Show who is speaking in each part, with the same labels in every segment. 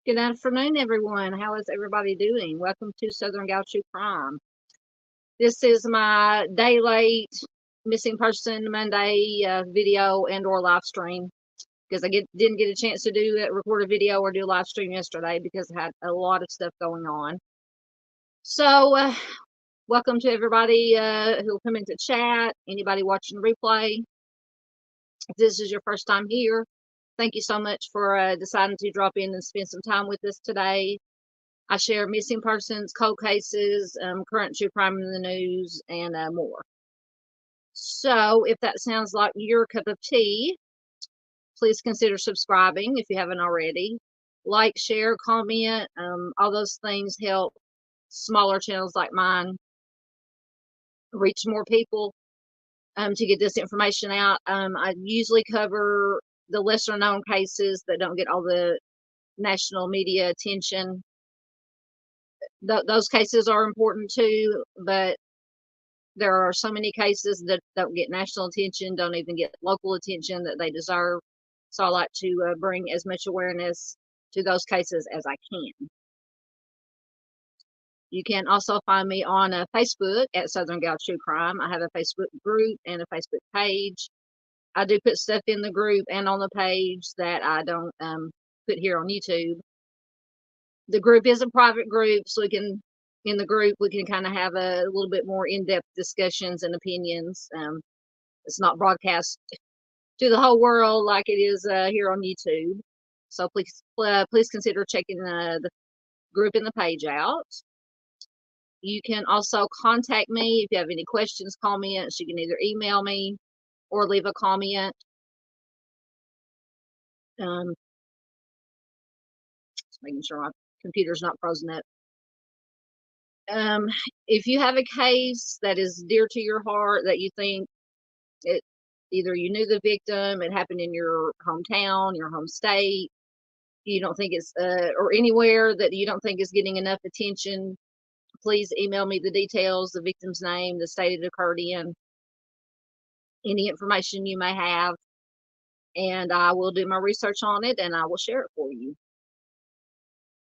Speaker 1: Good afternoon, everyone. How is everybody doing? Welcome to Southern Gal True Crime. This is my day late missing person Monday video and or live stream because I didn't get a chance to record a video or do a live stream yesterday because I had a lot of stuff going on. So welcome to everybody who'll come into chat, anybody watching the replay. If this is your first time here, thank you so much for deciding to drop in and spend some time with us today. I share missing persons, cold cases, current true crime in the news, and more. So if that sounds like your cup of tea, please consider subscribing if you haven't already. Like, share, comment, all those things help smaller channels like mine reach more people to get this information out. I usually cover the lesser known cases that don't get all the national media attention. Those cases are important too, but there are so many cases that don't get national attention, don't even get local attention that they deserve. So I like to bring as much awareness to those cases as I can. You can also find me on Facebook at Southern Gal True Crime. I have a Facebook group and a Facebook page. I do put stuff in the group and on the page that I don't put here on YouTube. The group is a private group, so in the group we can kind of have a little bit more in-depth discussions and opinions. It's not broadcast to the whole world like it is here on YouTube. So please consider checking the group and the page out. You can also contact me if you have any questions, comments. You can either email me or leave a comment. Just making sure my computer's not frozen up. If you have a case that is dear to your heart, that you think either you knew the victim, it happened in your hometown, your home state, you don't think it's or anywhere that you don't think is getting enough attention, please email me the details, the victim's name, the state it occurred in, any information you may have, and I will do my research on it and I will share it for you.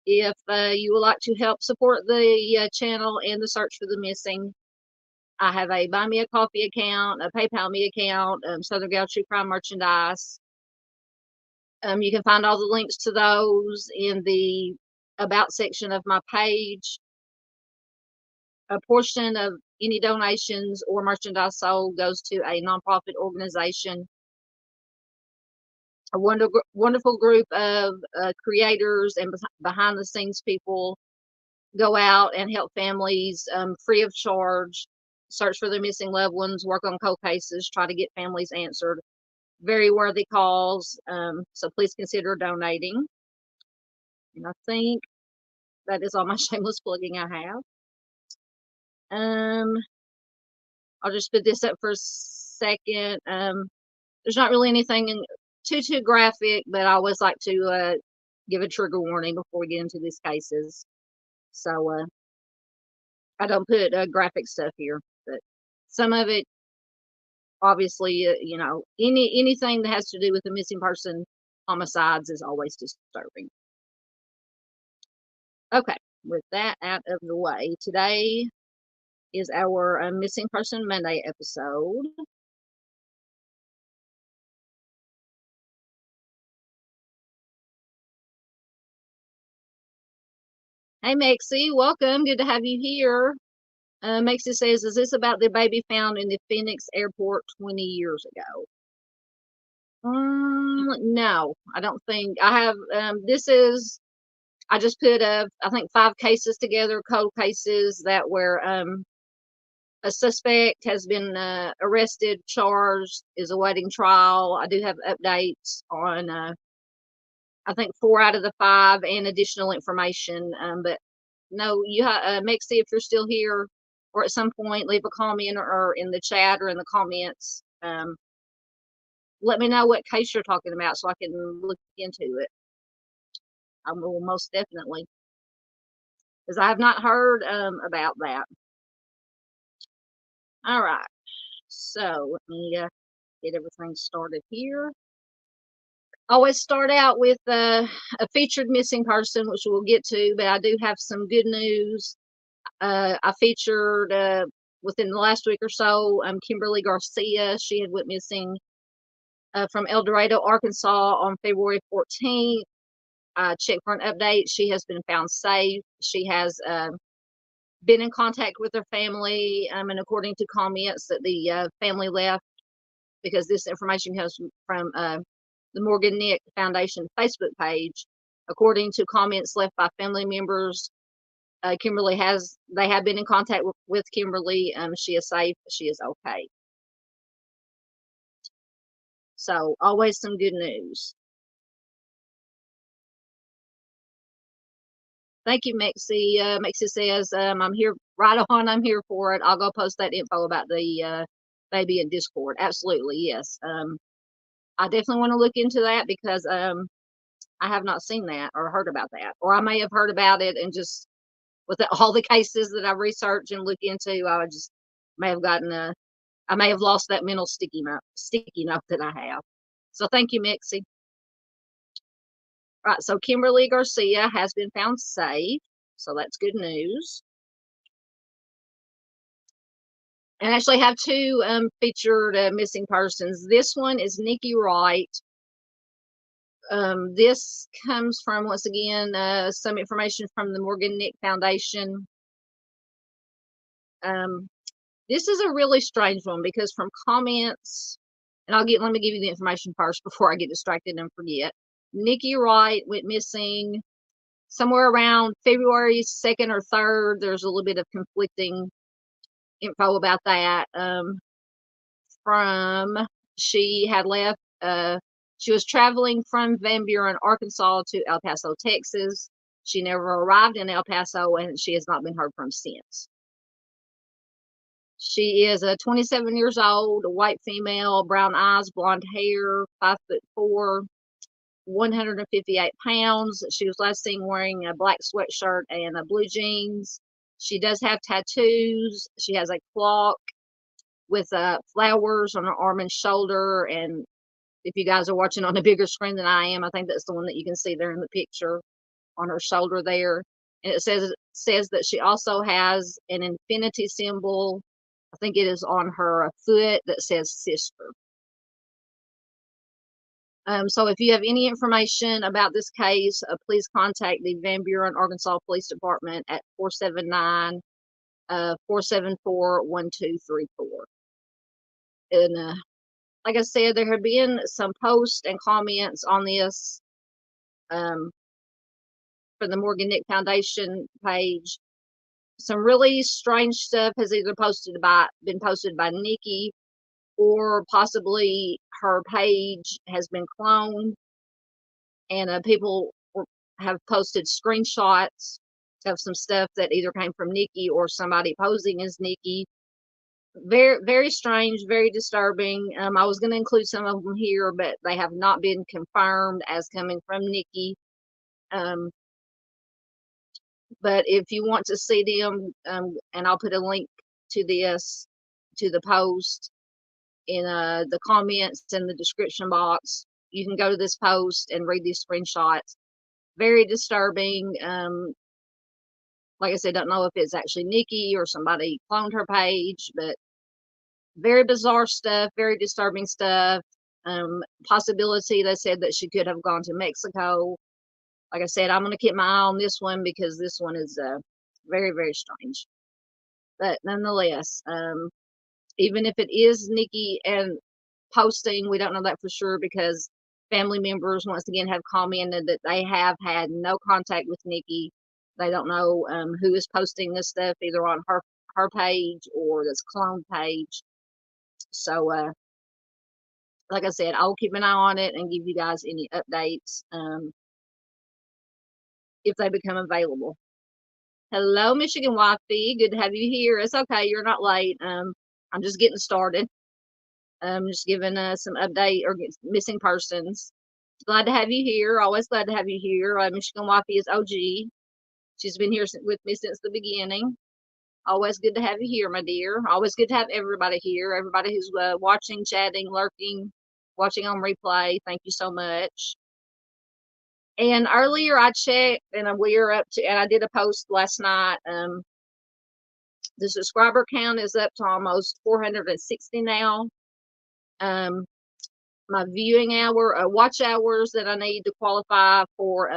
Speaker 1: If you would like to help support the channel and the search for the missing, I have a Buy Me a Coffee account, a PayPal Me account, Southern Gal True Crime merchandise. You can find all the links to those in the About section of my page. A portion of any donations or merchandise sold goes to a nonprofit organization. A wonderful group of creators and behind-the-scenes people go out and help families free of charge, search for their missing loved ones, work on cold cases, try to get families answered. Very worthy cause, so please consider donating. And I think that is all my shameless plugging I have. I'll just put this up for a second. There's not really anything too graphic, but I always like to give a trigger warning before we get into these cases. So I don't put graphic stuff here, but some of it, obviously, you know, anything that has to do with a missing person homicides is always disturbing. Okay, with that out of the way, today is our Missing Person Monday episode. Hey, Maxie, welcome. Good to have you here. Maxie says, is this about the baby found in the Phoenix airport 20 years ago? No, I don't think. I have, I just put, I think 5 cases together, cold cases that were, a suspect has been arrested, charged, is awaiting trial. I do have updates on, I think 4 out of the 5 and additional information. But no, Mexi, if you're still here or at some point, leave a comment or in the chat or in the comments. Let me know what case you're talking about so I can look into it. I will most definitely, because I have not heard about that. All right, so let me get everything started here. I always start out with a featured missing person, which we'll get to, but I do have some good news. I featured within the last week or so, Kimberly Garcia. She had went missing from El Dorado, Arkansas on February 14th. I checked for an update. She has been found safe. She has been in contact with her family, and according to comments that the family left, because this information comes from the Morgan Nick Foundation Facebook page. According to comments left by family members, they have been in contact with Kimberly. She is safe. She is okay. So always some good news. Thank you, Mexi. Mexi says, I'm here right on. I'm here for it. I'll go post that info about the baby in Discord. Absolutely. Yes. I definitely want to look into that because I have not seen that or heard about that, or I may have heard about it and just with all the cases that I research and look into, I just may have I may have lost that mental sticky note that I have. So thank you, Mixie. Right, so Kimberly Garcia has been found safe, so that's good news. And I actually have 2 featured missing persons. This one is Nikki Wright. This comes from, once again, some information from the Morgan Nick Foundation. This is a really strange one because from comments, and let me give you the information first before I get distracted and forget. Nikki Wright went missing somewhere around February 2nd or 3rd. There's a little bit of conflicting info about that. She had left, she was traveling from Van Buren, Arkansas to El Paso, Texas. She never arrived in El Paso and she has not been heard from since. She is 27 years old, a white female, brown eyes, blonde hair, 5'4", 158 pounds. She was last seen wearing a black sweatshirt and blue jeans. She does have tattoos. She has a clock with flowers on her arm and shoulder. And if you guys are watching on a bigger screen than I am, I think that's the one that you can see there in the picture on her shoulder there. And it says that she also has an infinity symbol. I think it is on her foot that says sister. So if you have any information about this case, please contact the Van Buren, Arkansas Police Department at 479-474-1234. And like I said, there have been some posts and comments on this from the Morgan Nick Foundation page. Some really strange stuff has either been posted by Nikki, or possibly her page has been cloned, and people have posted screenshots of some stuff that either came from Nikki or somebody posing as Nikki. Very, very strange, very disturbing. I was going to include some of them here, but they have not been confirmed as coming from Nikki. But if you want to see them, and I'll put a link to the post in the comments and the description box. You can go to this post and read these screenshots. Very disturbing. like I said, don't know if it's actually Nikki or somebody cloned her page, but very bizarre stuff, very disturbing stuff. Possibility, they said that she could have gone to Mexico. Like I said, I'm going to keep my eye on this one because this one is very, very strange. But nonetheless, even if it is Nikki and posting, we don't know that for sure because family members, once again, have commented that they have had no contact with Nikki. They don't know who is posting this stuff, either on her page or this clone page. So, like I said, I'll keep an eye on it and give you guys any updates if they become available. Hello, Michigan Wifey. Good to have you here. It's okay. You're not late. I'm just getting started. I'm just giving some update or missing persons. Glad to have you here. Always glad to have you here. Michigan Wifey is OG. She's been here with me since the beginning. Always good to have you here, my dear. Always good to have everybody here. Everybody who's watching, chatting, lurking, watching on replay. Thank you so much. And earlier I checked, and we are up to, and I did a post last night. The subscriber count is up to almost 460 now. My viewing watch hours that I need to qualify for,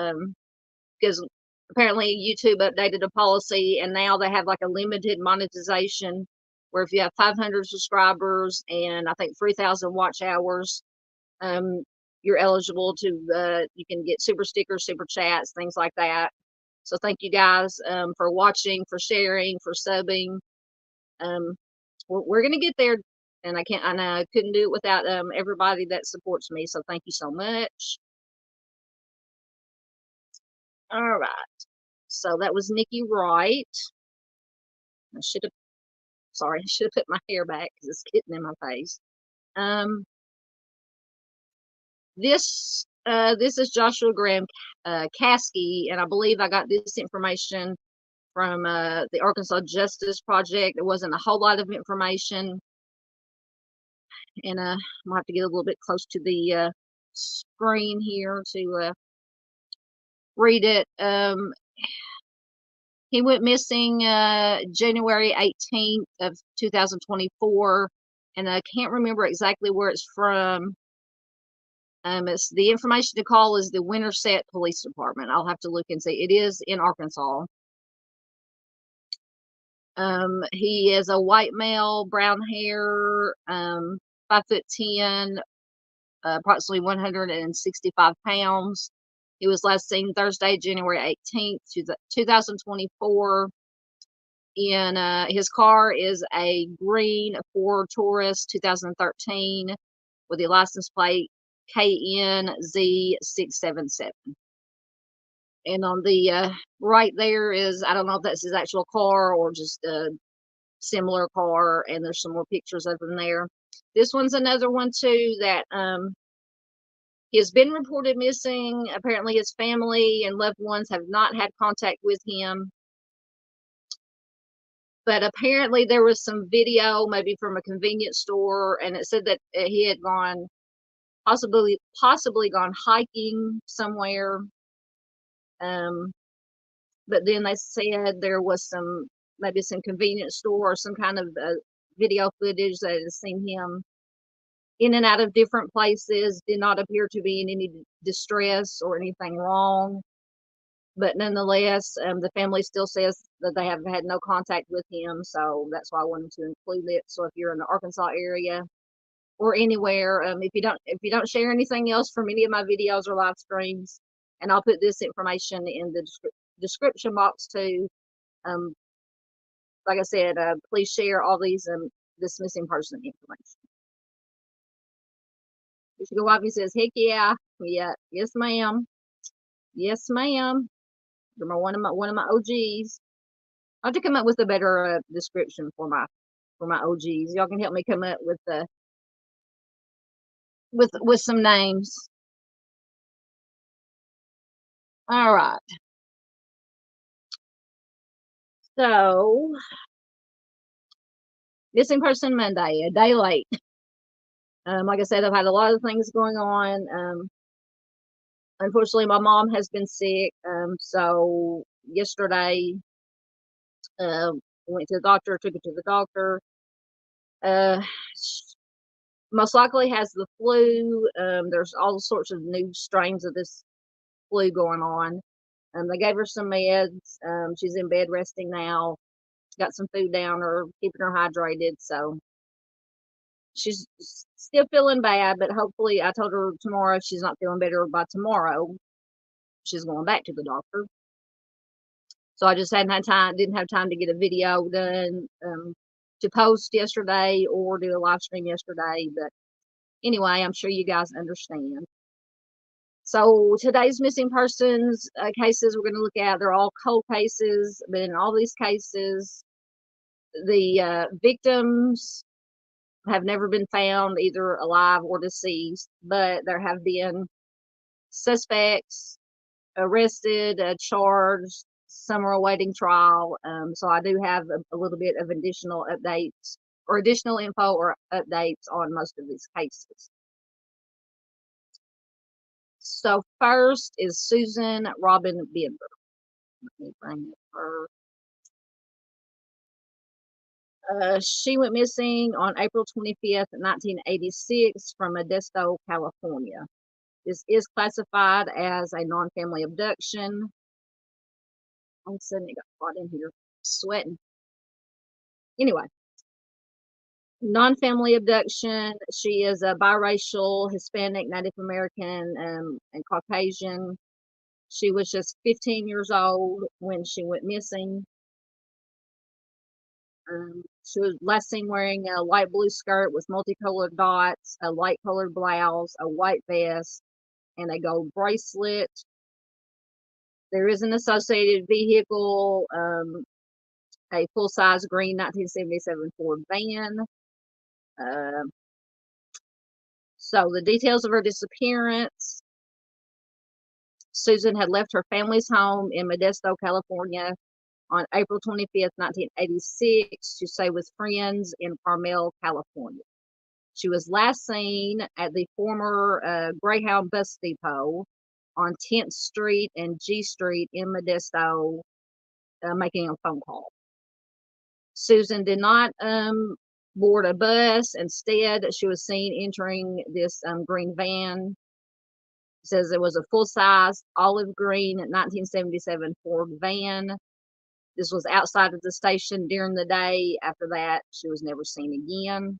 Speaker 1: because apparently YouTube updated a policy, and now they have like a limited monetization where if you have 500 subscribers and I think 3,000 watch hours, you're eligible to, you can get super stickers, super chats, things like that. So thank you guys for watching, for sharing, for subbing. We're going to get there, and I couldn't do it without everybody that supports me. So thank you so much. All right. So that was Nikki Wright. I should have put my hair back because it's getting in my face. This is Joshua Graham Caskey, and I believe I got this information from the Arkansas Justice Project. There wasn't a whole lot of information, and I might have to get a little bit close to the screen here to read it. He went missing January 18th of 2024, and I can't remember exactly where it's from. It's the information to call is the Winterset Police Department. I'll have to look and see. It is in Arkansas. He is a white male, brown hair, 5'10", approximately 165 pounds. He was last seen Thursday, January 18th, 2024. In his car is a green Ford Taurus 2013 with the license plate KNZ677. And on the right there is, I don't know if that's his actual car or just a similar car, and there's some more pictures of him there. This one's another one too that he has been reported missing. Apparently his family and loved ones have not had contact with him. But apparently there was some video, maybe from a convenience store, and it said that he had gone, possibly gone hiking somewhere. But then they said there was maybe some convenience store or some kind of video footage that has seen him in and out of different places. Did not appear to be in any distress or anything wrong. But nonetheless, the family still says that they have had no contact with him. So that's why I wanted to include it. So if you're in the Arkansas area or anywhere, if you don't share anything else from any of my videos or live streams, and I'll put this information in the description box too. Like I said, please share all these this missing person information. Michigan Wifey says, "Heck yeah, yes ma'am, yes ma'am." You're one of my OGs. I have to come up with a better description for my OGs. Y'all can help me come up with with some names. All right. So, missing person Monday, a day late. Like I said, I've had a lot of things going on. Unfortunately, my mom has been sick. So yesterday, Went to the doctor, took it to the doctor. Uh, Most likely has the flu. There's all sorts of new strains of this flu going on. They gave her some meds. She's in bed resting now. Got some food down her, keeping her hydrated. So she's still feeling bad, but hopefully, I told her tomorrow if she's not feeling better by tomorrow, she's going back to the doctor. So I just didn't have time to get a video done to post yesterday or do a live stream yesterday. But anyway, I'm sure you guys understand. So today's missing persons cases we're going to look at, they're all cold cases, but in all these cases, the victims have never been found either alive or deceased, but there have been suspects arrested, charged, some are awaiting trial. So I do have a little bit of additional updates or additional info or updates on most of these cases. So first is Susan Robin Bender. Let me bring her. She went missing on April 25th, 1986 from Modesto, California. This is classified as a non-family abduction. All of a sudden it got hot in here, sweating. Anyway, non-family abduction. She is a biracial, Hispanic, Native American, and Caucasian. She was just 15 years old when she went missing. She was last seen wearing a light blue skirt with multicolored dots, a light colored blouse, a white vest, and a gold bracelet. There is an associated vehicle, a full-size green 1977 Ford van. So the details of her disappearance: Susan had left her family's home in Modesto, California on April 25th, 1986 to stay with friends in Carmel, California. She was last seen at the former Greyhound bus depot on 10th Street and G Street in Modesto, making a phone call. Susan did not board a bus. Instead, she was seen entering this green van. It says it was a full-size olive green 1977 Ford van. This was outside of the station during the day. After that, she was never seen again.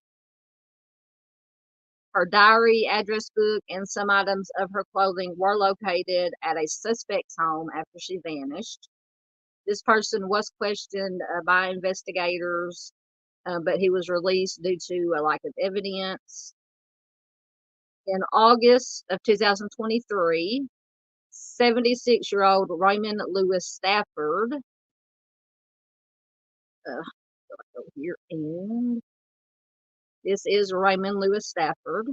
Speaker 1: Her diary, address book, and some items of her clothing were located at a suspect's home after she vanished. This person was questioned by investigators, but he was released due to a lack of evidence. In August of 2023, 76-year-old Raymond Lewis Stafford, over here, and this is Raymond Lewis Stafford,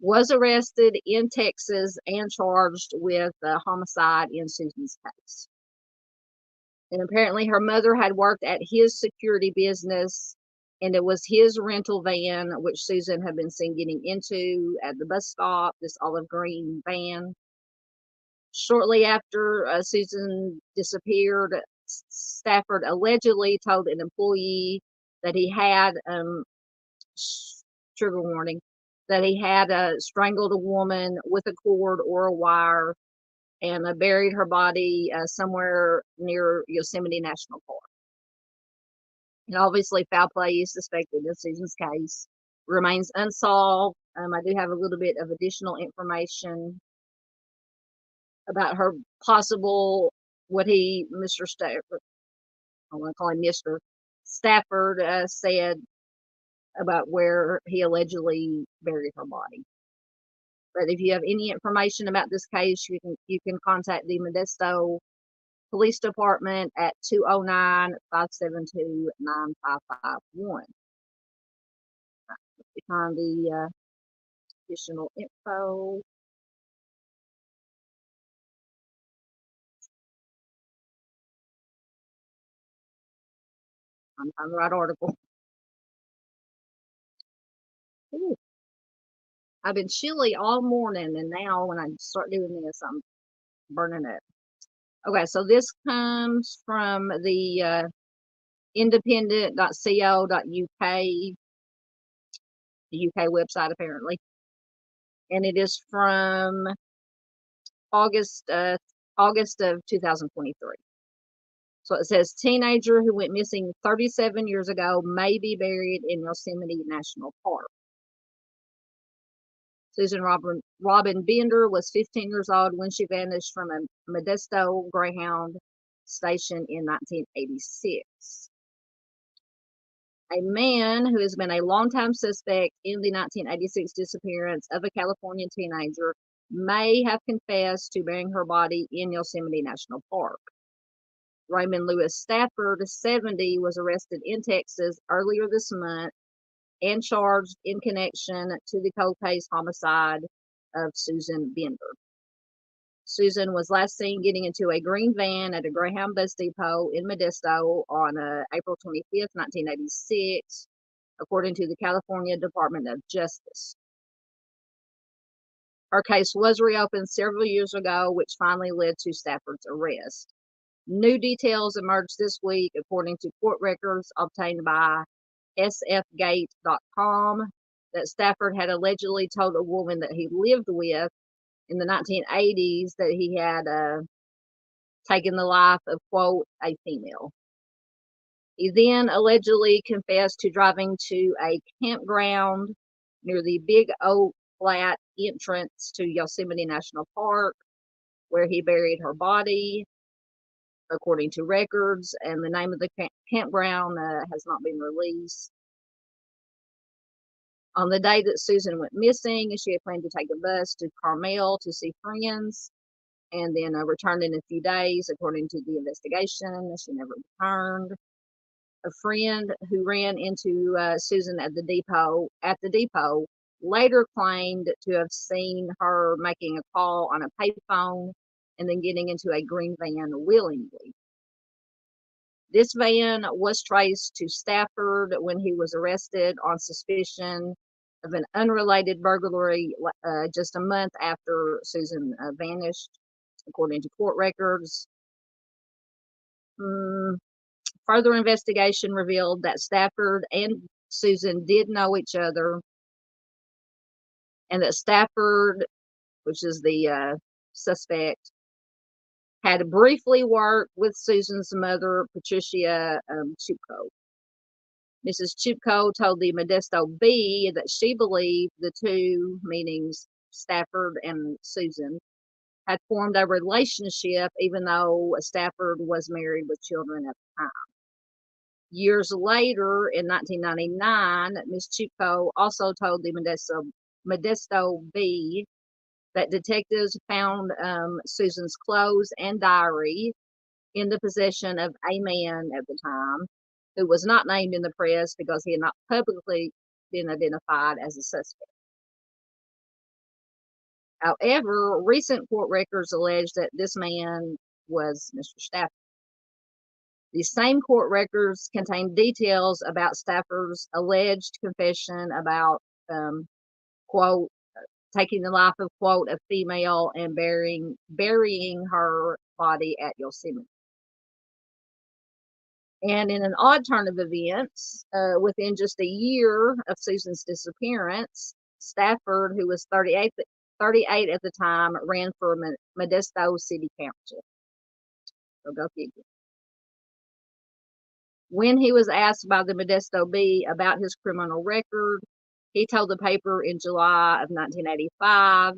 Speaker 1: was arrested in Texas and charged with homicide in Susan's case. And apparently her mother had worked at his security business, and it was his rental van, which Susan had been seen getting into at the bus stop, this olive green van. Shortly after Susan disappeared, Stafford allegedly told an employee that he had, trigger warning, that he had strangled a woman with a cord or a wire and buried her body somewhere near Yosemite National Park. And obviously, foul play is suspected in Susan's case. Remains unsolved. I do have a little bit of additional information about her possible, Mr. Stafford, I want to call him Mr. Stafford, said about where he allegedly buried her body. But if you have any information about this case, you can contact the Modesto Police Department at 209-572-9551. Find the additional info. I'm on the right article. Ooh. I've been chilly all morning, and now when I start doing this, I'm burning up. Okay, so this comes from the independent.co.uk, the UK website apparently, and it is from August August of 2023. So it says teenager who went missing 37 years ago may be buried in Yosemite National Park. Susan Robin Bender was 15 years old when she vanished from a Modesto Greyhound station in 1986. A man who has been a longtime suspect in the 1986 disappearance of a California teenager may have confessed to burying her body in Yosemite National Park. Raymond Lewis Stafford, 70, was arrested in Texas earlier this month and charged in connection to the cold case homicide of Susan Bender. Susan was last seen getting into a green van at a Greyhound bus depot in Modesto on April 25th, 1986, according to the California Department of Justice. Her case was reopened several years ago, which finally led to Stafford's arrest. New details emerged this week, according to court records obtained by sfgate.com, that Stafford had allegedly told a woman that he lived with in the 1980s that he had taken the life of, quote, a female. He then allegedly confessed to driving to a campground near the Big Oak Flat entrance to Yosemite National Park, where he buried her body, according to records, and the name of the campground has not been released. On the day that Susan went missing, she had planned to take a bus to Carmel to see friends and then returned in a few days, according to the investigation. She never returned. A friend who ran into Susan at the depot later claimed to have seen her making a call on a payphone and then getting into a green van willingly. This van was traced to Stafford when he was arrested on suspicion of an unrelated burglary just a month after Susan vanished, according to court records. Further investigation revealed that Stafford and Susan did know each other, and that Stafford, which is the suspect, had briefly worked with Susan's mother, Patricia Chupko. Mrs. Chupko told the Modesto Bee that she believed the two, meaning Stafford and Susan, had formed a relationship even though Stafford was married with children at the time. Years later, in 1999, Ms. Chupko also told the Modesto Bee that detectives found Susan's clothes and diary in the possession of a man at the time who was not named in the press because he had not publicly been identified as a suspect. However, recent court records allege that this man was Mr. Stafford. The same court records contain details about Stafford's alleged confession about, quote, taking the life of, quote, a female and burying her body at Yosemite. And in an odd turn of events, within just a year of Susan's disappearance, Stafford, who was 38 at the time, ran for Modesto City Council. So go figure. When he was asked by the Modesto Bee about his criminal record, he told the paper in July of 1985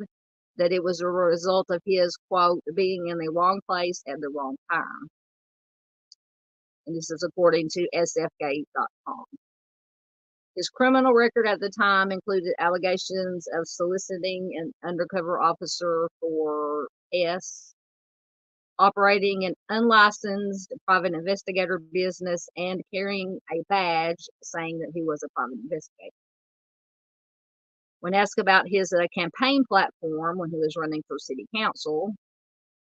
Speaker 1: that it was a result of his, quote, being in the wrong place at the wrong time. And this is according to sfgate.com. His criminal record at the time included allegations of soliciting an undercover officer for S, operating an unlicensed private investigator business, and carrying a badge saying that he was a private investigator. When asked about his campaign platform when he was running for city council,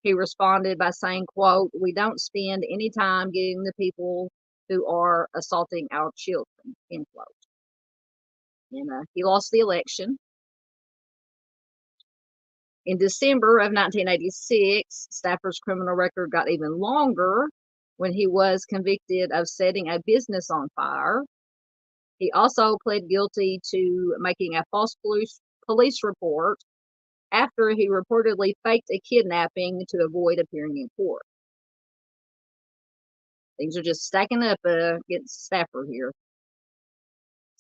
Speaker 1: he responded by saying, quote, "We don't spend any time getting the people who are assaulting our children," end quote. And he lost the election. In December of 1986, Stafford's criminal record got even longer when he was convicted of setting a business on fire. He also pled guilty to making a false police report after he reportedly faked a kidnapping to avoid appearing in court. Things are just stacking up against Stafford here.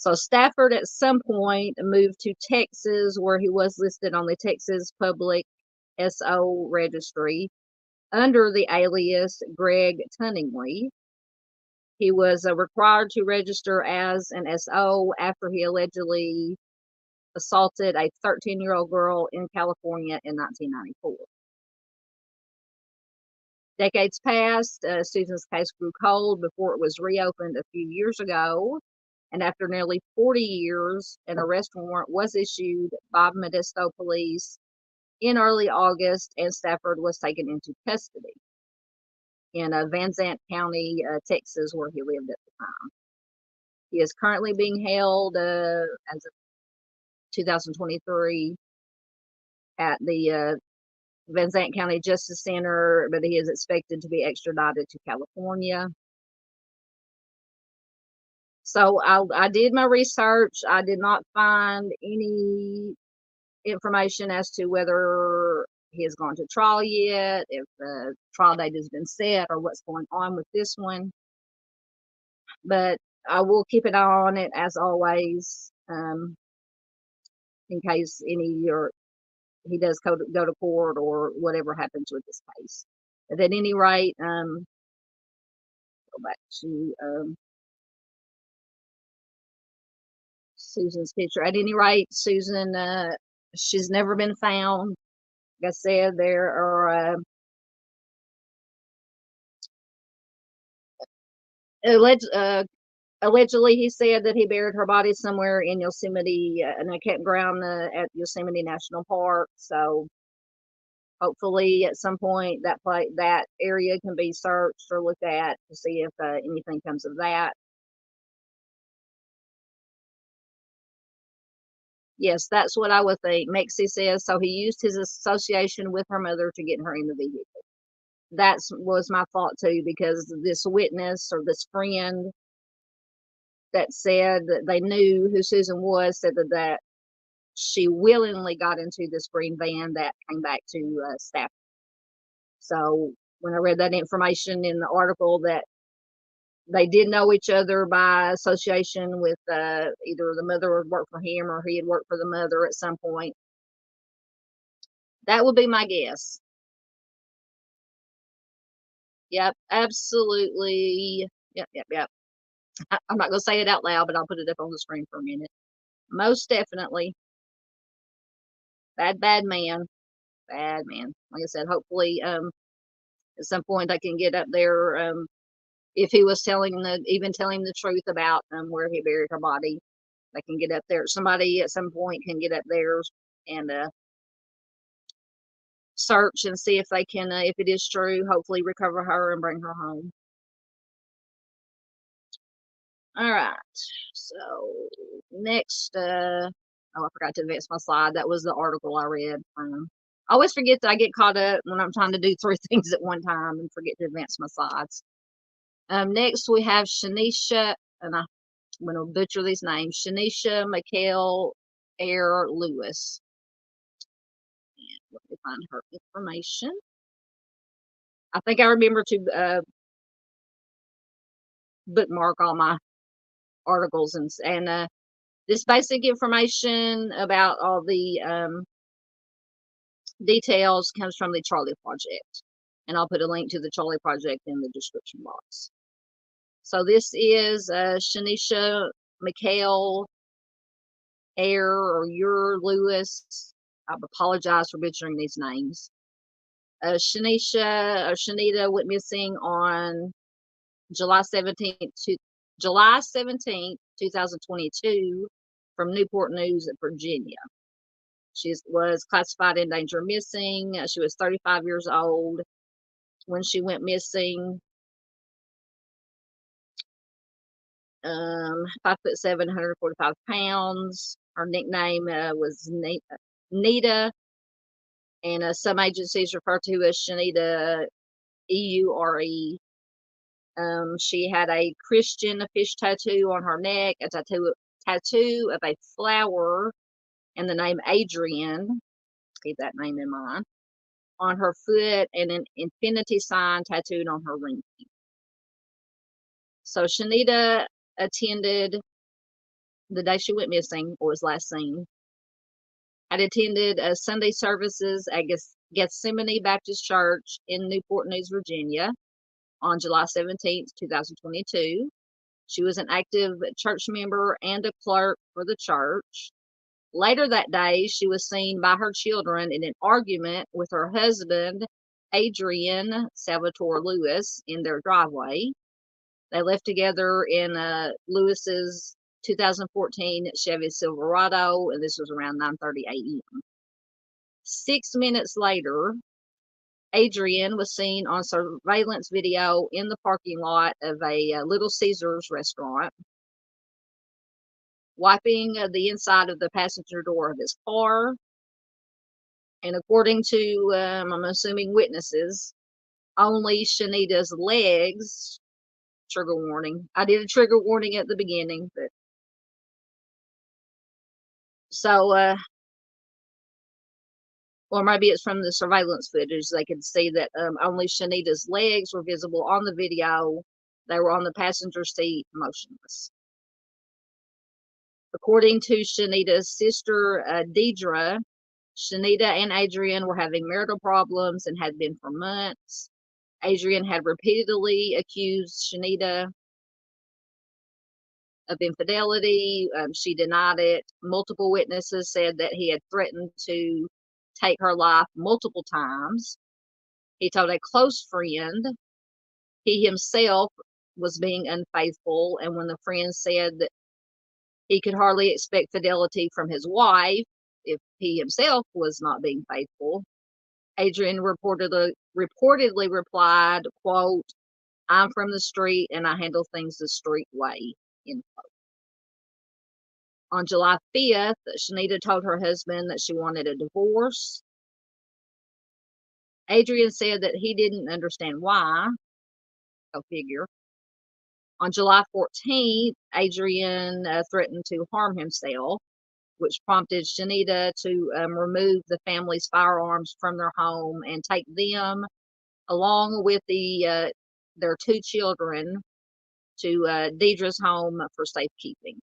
Speaker 1: So Stafford at some point moved to Texas, where he was listed on the Texas Public SO registry under the alias Greg Tunningly. He was required to register as an SO after he allegedly assaulted a 13-year-old girl in California in 1994. Decades passed. Susan's case grew cold before it was reopened a few years ago. And after nearly 40 years, an arrest warrant was issued by Modesto police in early August, and Stafford was taken into custody in Van Zandt County, Texas, where he lived at the time. He is currently being held as of 2023 at the Van Zandt County Justice Center, but he is expected to be extradited to California. So I did my research. I did not find any information as to whether he has gone to trial yet, if the trial date has been set, or what's going on with this one. But I will keep an eye on it as always, in case he does go to court or whatever happens with this case. But at any rate, go back to Susan's picture. At any rate, Susan, she's never been found. Like I said, there are allegedly he said that he buried her body somewhere in Yosemite, in a campground at Yosemite National Park. So hopefully at some point that area can be searched or looked at to see if anything comes of that. Yes, that's what I would think. Mexie says, so he used his association with her mother to get her in the vehicle. That was my thought too, because this witness or this friend that said that they knew who Susan was said that she willingly got into this green van that came back to Stafford. So when I read that information in the article that they did know each other by association with either the mother had worked for him or he had worked for the mother at some point. That would be my guess. Yep, absolutely. Yep. I'm not going to say it out loud, but I'll put it up on the screen for a minute. Most definitely. Bad man. Bad man. Like I said, hopefully at some point they can get up there. If he was telling the truth about where he buried her body, they can get up there. Somebody at some point can get up there and search and see if they can, if it is true, hopefully recover her and bring her home. All right. So next, I forgot to advance my slide. That was the article I read from. I always forget that I get caught up when I'm trying to do 3 things at one time and forget to advance my slides. Next, we have Shanitia, and I'm going to butcher these names, Shanitia Eures-Lewis. And let me find her information. I think I remember to bookmark all my articles and this basic information about all the details comes from the Charley Project, and I'll put a link to the Charley Project in the description box. So this is Shanitia Eures-Lewis. I apologize for butchering these names. Shanita went missing on July 17th, 2022 from Newport News, Virginia. She was classified in danger missing. She was 35 years old when she went missing. 5'7", 145 pounds. Her nickname was Nita and some agencies refer to as Shanitia Eure. She had a Christian fish tattoo on her neck, a tattoo of a flower and the name Adrian, keep that name in mind, on her foot, and an infinity sign tattooed on her ring finger. So Shanitia attended the day she went missing, or was last seen, had attended Sunday services at Gethsemane Baptist Church in Newport News, Virginia on July 17th, 2022. She was an active church member and a clerk for the church. Later that day, she was seen by her children in an argument with her husband, Adrian Salvatore Lewis, in their driveway. They left together in Lewis's 2014 Chevy Silverado, and this was around 9:30 a.m. 6 minutes later, Adrian was seen on surveillance video in the parking lot of a Little Caesars restaurant, wiping the inside of the passenger door of his car. And according to, I'm assuming, witnesses, only Shanita's legs, trigger warning. I did a trigger warning at the beginning, but so, or maybe it's from the surveillance footage. They could see that only Shanita's legs were visible on the video. They were on the passenger seat, motionless. According to Shanita's sister, Deidre, Shanita and Adrian were having marital problems and had been for months. Adrian had repeatedly accused Shanita of infidelity. She denied it. Multiple witnesses said that he had threatened to take her life multiple times. He told a close friend he himself was being unfaithful, and when the friend said that he could hardly expect fidelity from his wife if he himself was not being faithful, Adrian reportedly replied, quote, "I'm from the street and I handle things the street way," end quote. On July 5th, Shanita told her husband that she wanted a divorce. Adrian said that he didn't understand why. Go figure. On July 14th, Adrian threatened to harm himself, which prompted Shanita to remove the family's firearms from their home and take them, along with their 2 children, to Deidre's home for safekeeping.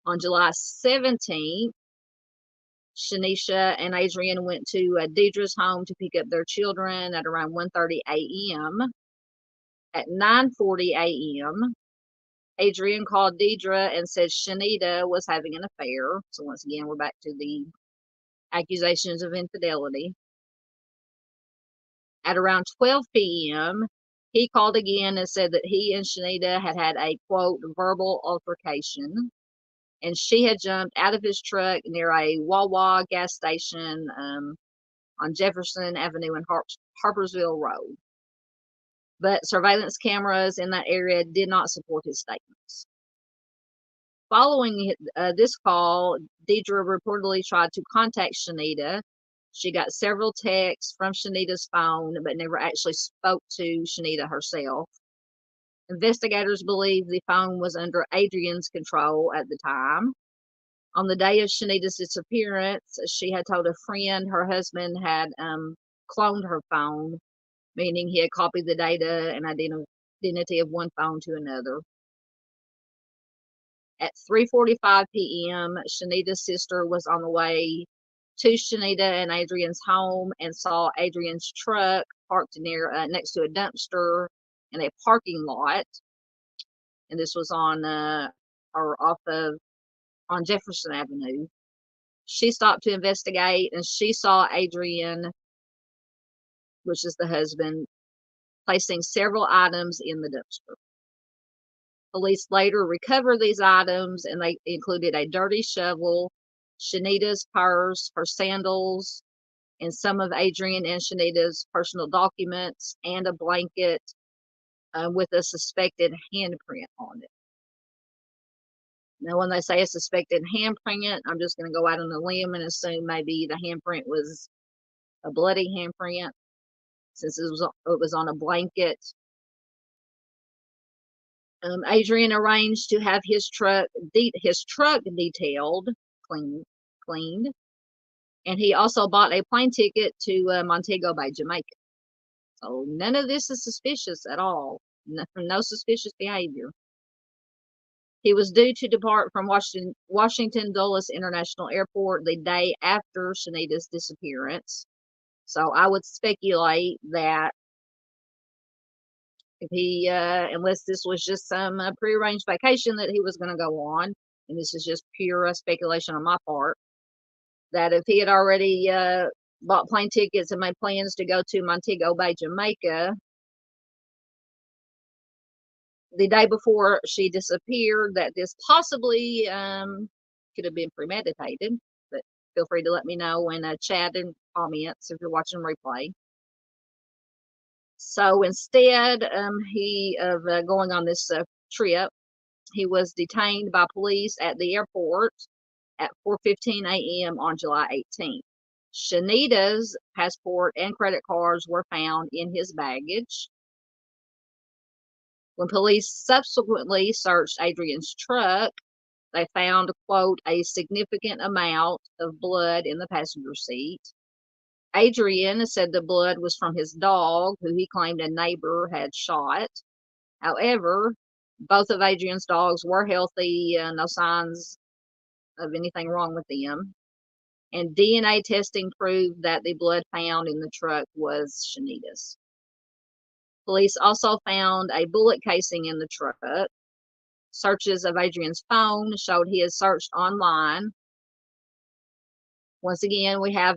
Speaker 1: On July 17th, Shanitia and Adrian went to Deidre's home to pick up their children at around 1:30 a.m. At 9:40 a.m., Adrian called Deidre and said Shanita was having an affair. So once again, we're back to the accusations of infidelity. At around 12 p.m., he called again and said that he and Shanita had had a, quote, verbal altercation, and she had jumped out of his truck near a Wawa gas station on Jefferson Avenue and Harpersville Road. But surveillance cameras in that area did not support his statements. Following this call, Deidre reportedly tried to contact Shanita. She got several texts from Shanita's phone, but never actually spoke to Shanita herself. Investigators believe the phone was under Adrian's control at the time. On the day of Shanita's disappearance, she had told a friend her husband had cloned her phone, meaning he had copied the data and identity of one phone to another. At 3:45 p.m., Shanita's sister was on the way to Shanita and Adrian's home and saw Adrian's truck parked next to a dumpster in a parking lot. And this was on Jefferson Avenue. She stopped to investigate, and she saw Adrian, which is the husband, placing several items in the dumpster. Police later recovered these items, and they included a dirty shovel, Shanita's purse, her sandals, and some of Adrian and Shanita's personal documents, and a blanket with a suspected handprint on it. Now, when they say a suspected handprint, I'm just going to go out on a limb and assume maybe the handprint was a bloody handprint, since it was on a blanket. Adrian arranged to have his truck detailed, cleaned, and he also bought a plane ticket to Montego Bay, Jamaica. So none of this is suspicious at all. No suspicious behavior. He was due to depart from Washington Dulles International Airport the day after Shanita's disappearance. So I would speculate that if he, unless this was just some prearranged vacation that he was going to go on, and this is just pure speculation on my part, that if he had already bought plane tickets and made plans to go to Montego Bay, Jamaica, the day before she disappeared, that this possibly could have been premeditated. But feel free to let me know in chat and comments if you're watching replay. So instead of going on this trip, he was detained by police at the airport at 4:15 a.m. on July 18th. Shanita's passport and credit cards were found in his baggage. When police subsequently searched Adrian's truck, they found, quote, a significant amount of blood in the passenger seat. Adrian said the blood was from his dog, who he claimed a neighbor had shot. However, both of Adrian's dogs were healthy, no signs of anything wrong with them. And DNA testing proved that the blood found in the truck was Shanita's. Police also found a bullet casing in the truck. Searches of Adrian's phone showed he had searched online. Once again, we have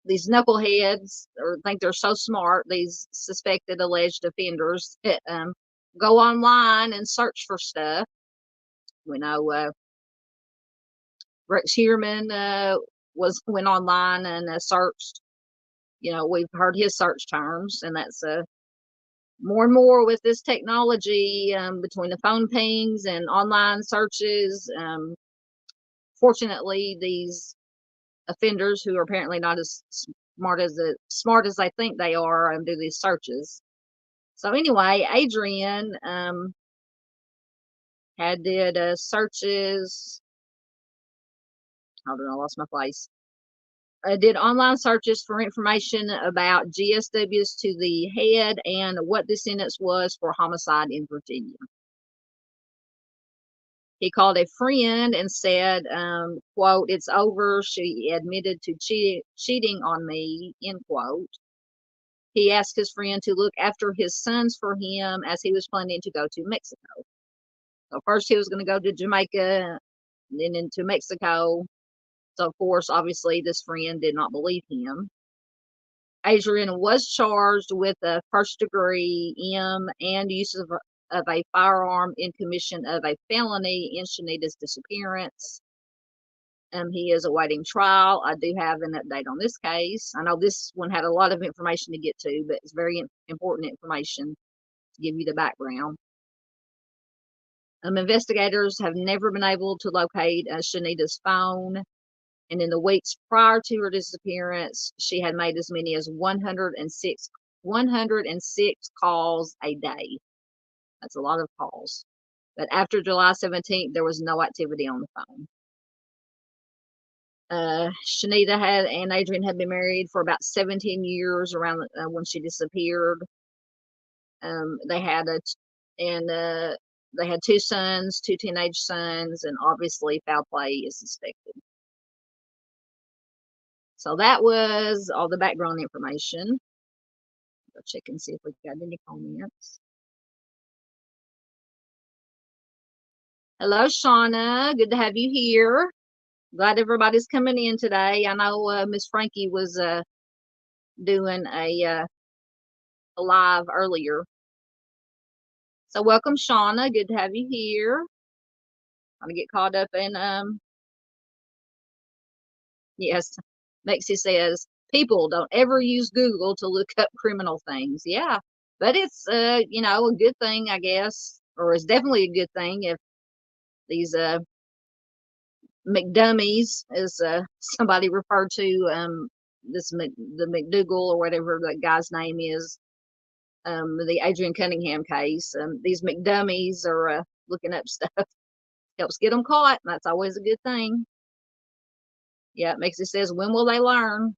Speaker 1: these knuckleheads, or think they're so smart, these suspected alleged offenders, that go online and search for stuff. We know Rex Heerman went online and searched. We've heard his search terms, and that's more and more with this technology between the phone pings and online searches. Fortunately, these offenders, who are apparently not as smart as they think they are, do these searches. So anyway, Adrian did searches. Hold on, I lost my place. Did online searches for information about GSWs to the head and what the sentence was for homicide in Virginia. He called a friend and said, quote, "It's over. She admitted to cheating on me," end quote. He asked his friend to look after his sons for him, as he was planning to go to Mexico. So first he was going to go to Jamaica, then into Mexico. So, of course, obviously, this friend did not believe him. Adrian was charged with a first-degree and use of a firearm in commission of a felony in Shanita's disappearance. He is awaiting trial. I do have an update on this case. I know this one had a lot of information to get to, but it's very important information to give you the background. Investigators have never been able to locate Shanita's phone. And in the weeks prior to her disappearance, she had made as many as 106 calls a day. That's a lot of calls. But after July 17th, there was no activity on the phone. Shanita and Adrian had been married for about 17 years around when she disappeared. They had two sons, two teenage sons, and obviously foul play is suspected. So that was all the background information. Go check and see if we've got any comments. Hello, Shauna. Good to have you here. Glad everybody's coming in today. I know Miss Frankie was doing a live earlier. So welcome, Shauna. Good to have you here. I'm gonna get caught up in yes. Mexie says, people don't ever use Google to look up criminal things. Yeah, but it's a good thing, I guess, or it's definitely a good thing if these McDummies, as somebody referred to the McDougal or whatever that guy's name is, the Adrian Cunningham case. These McDummies are looking up stuff. Helps get them caught. That's always a good thing. Yeah, it says, when will they learn?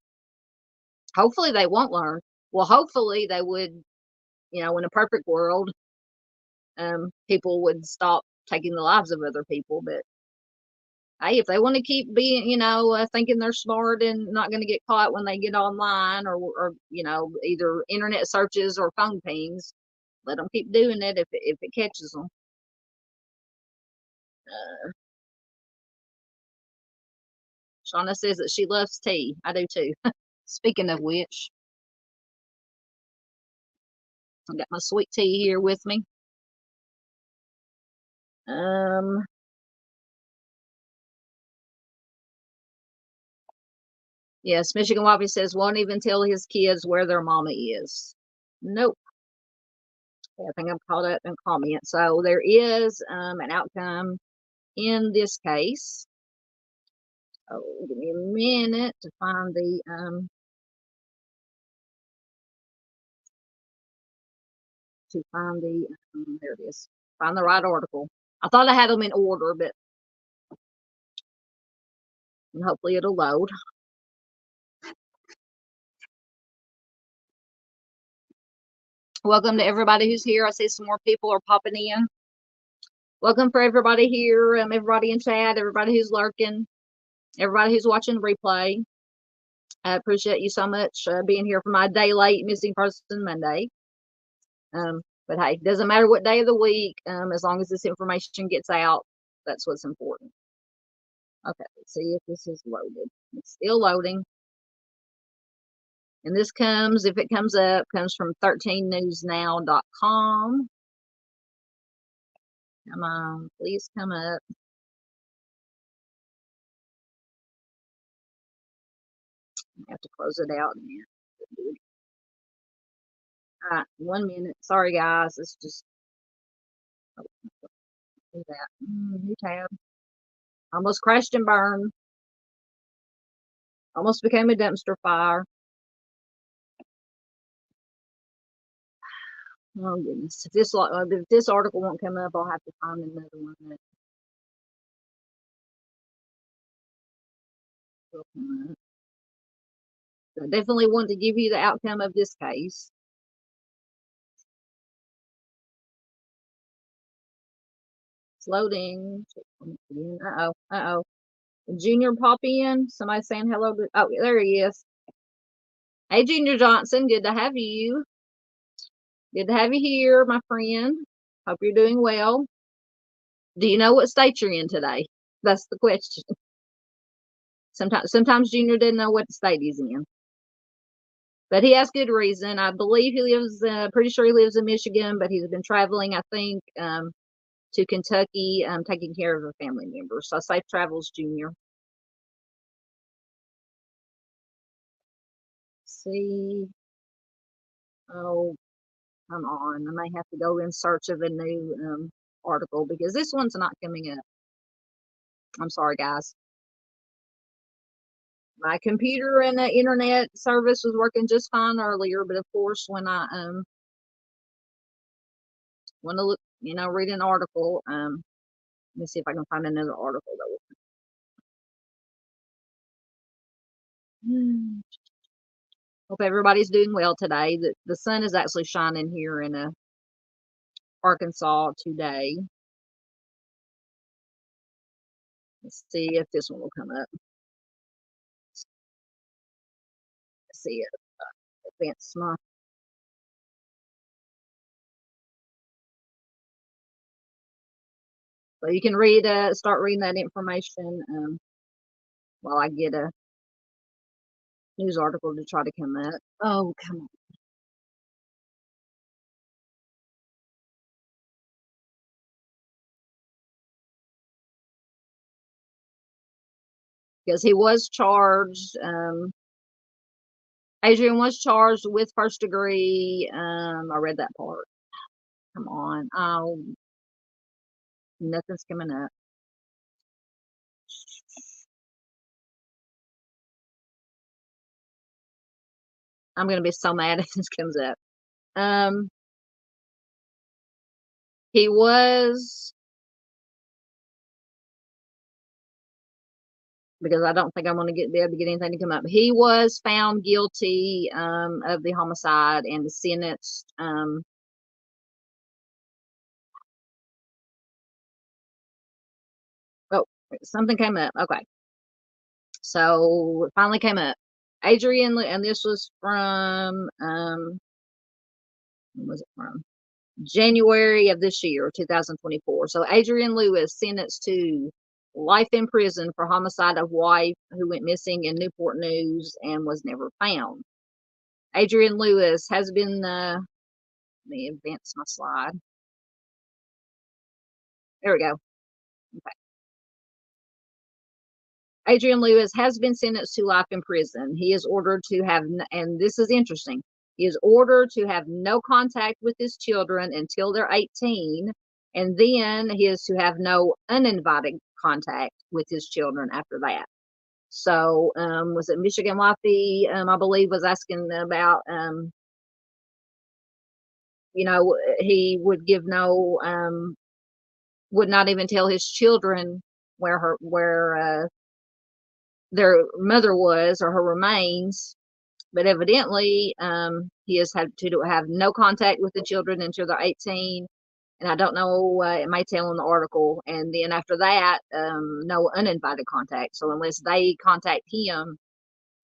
Speaker 1: Hopefully they won't learn. Well, hopefully they would, in a perfect world, people would stop taking the lives of other people. But hey, if they want to keep being, thinking they're smart and not going to get caught when they get online or either internet searches or phone pings, let them keep doing it if it catches them. Shauna says that she loves tea. I do too. Speaking of which, I got my sweet tea here with me. Yes, Michigan Wappy says won't even tell his kids where their mama is. Nope. I think I'm caught up in comments. So there is an outcome in this case. Oh, give me a minute to find the there it is. Find the right article. I thought I had them in order, but hopefully it'll load. Welcome to everybody who's here. I see some more people are popping in. Welcome for everybody here, everybody in chat, everybody who's lurking, everybody who's watching the replay. I appreciate you so much being here for my day late missing person Monday. But hey, doesn't matter what day of the week, as long as this information gets out, that's what's important. Okay, let's see if this is loaded. It's still loading. And this comes, if it comes up, comes from 13newsnow.com. Come on, please come up. I have to close it out. All right, 1 minute. Sorry, guys. It's just do that. New tab. Almost crashed and burned. Almost became a dumpster fire. Oh goodness! If this article won't come up, I'll have to find another one that will come up. So I definitely want to give you the outcome of this case. It's loading. Uh-oh. Junior pop in. Somebody saying hello. Oh, there he is. Hey, Junior Johnson. Good to have you. Good to have you here, my friend. Hope you're doing well. Do you know what state you're in today? That's the question. Sometimes Junior didn't know what state he's in. But he has good reason. I believe he lives, pretty sure he lives in Michigan, but he's been traveling, I think, to Kentucky, taking care of a family member. So safe travels, Junior. See. Oh, come on. I may have to go in search of a new article because this one's not coming up. I'm sorry, guys. My computer and the internet service was working just fine earlier, but of course, when I want to look, read an article, let me see if I can find another article that will. Hope everybody's doing well today. The sun is actually shining here in Arkansas today. Let's see if this one will come up. Let's see it. Advance my. So you can start reading that information while I get a news article to try to come up. Oh, come on. Because he was charged. Adrian was charged with first degree. I read that part. Come on. Oh, nothing's coming up. I'm going to be so mad if this comes up. He was, because I don't think I'm going to be able to get anything to come up. He was found guilty of the homicide and sentenced. Oh, something came up. Okay. So it finally came up. Adrian, and this was from, when was it from? January of this year, 2024. So Adrian Lewis sentenced to life in prison for homicide of wife who went missing in Newport News and was never found. Adrian Lewis has been, let me advance my slide. There we go. Okay. Adrian Lewis has been sentenced to life in prison. He is ordered to have, and this is interesting, he is ordered to have no contact with his children until they're 18, and then he is to have no uninvited contact with his children after that. So, was it Michigan Wifey, I believe, was asking about, he would give no, would not even tell his children where their mother was or her remains, but evidently he has had to have no contact with the children until they're 18, and I don't know, it may tell in the article, and then after that no uninvited contact. So unless they contact him,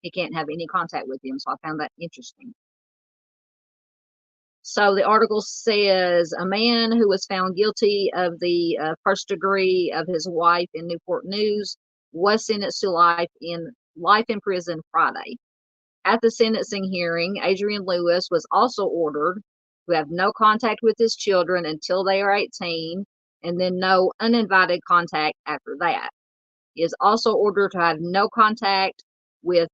Speaker 1: he can't have any contact with them. So I found that interesting. So the article says a man who was found guilty of the first degree of his wife in Newport News was sentenced to life in prison Friday. At the sentencing hearing, Adrian Lewis was also ordered to have no contact with his children until they are 18, and then no uninvited contact after that. He is also ordered to have no contact with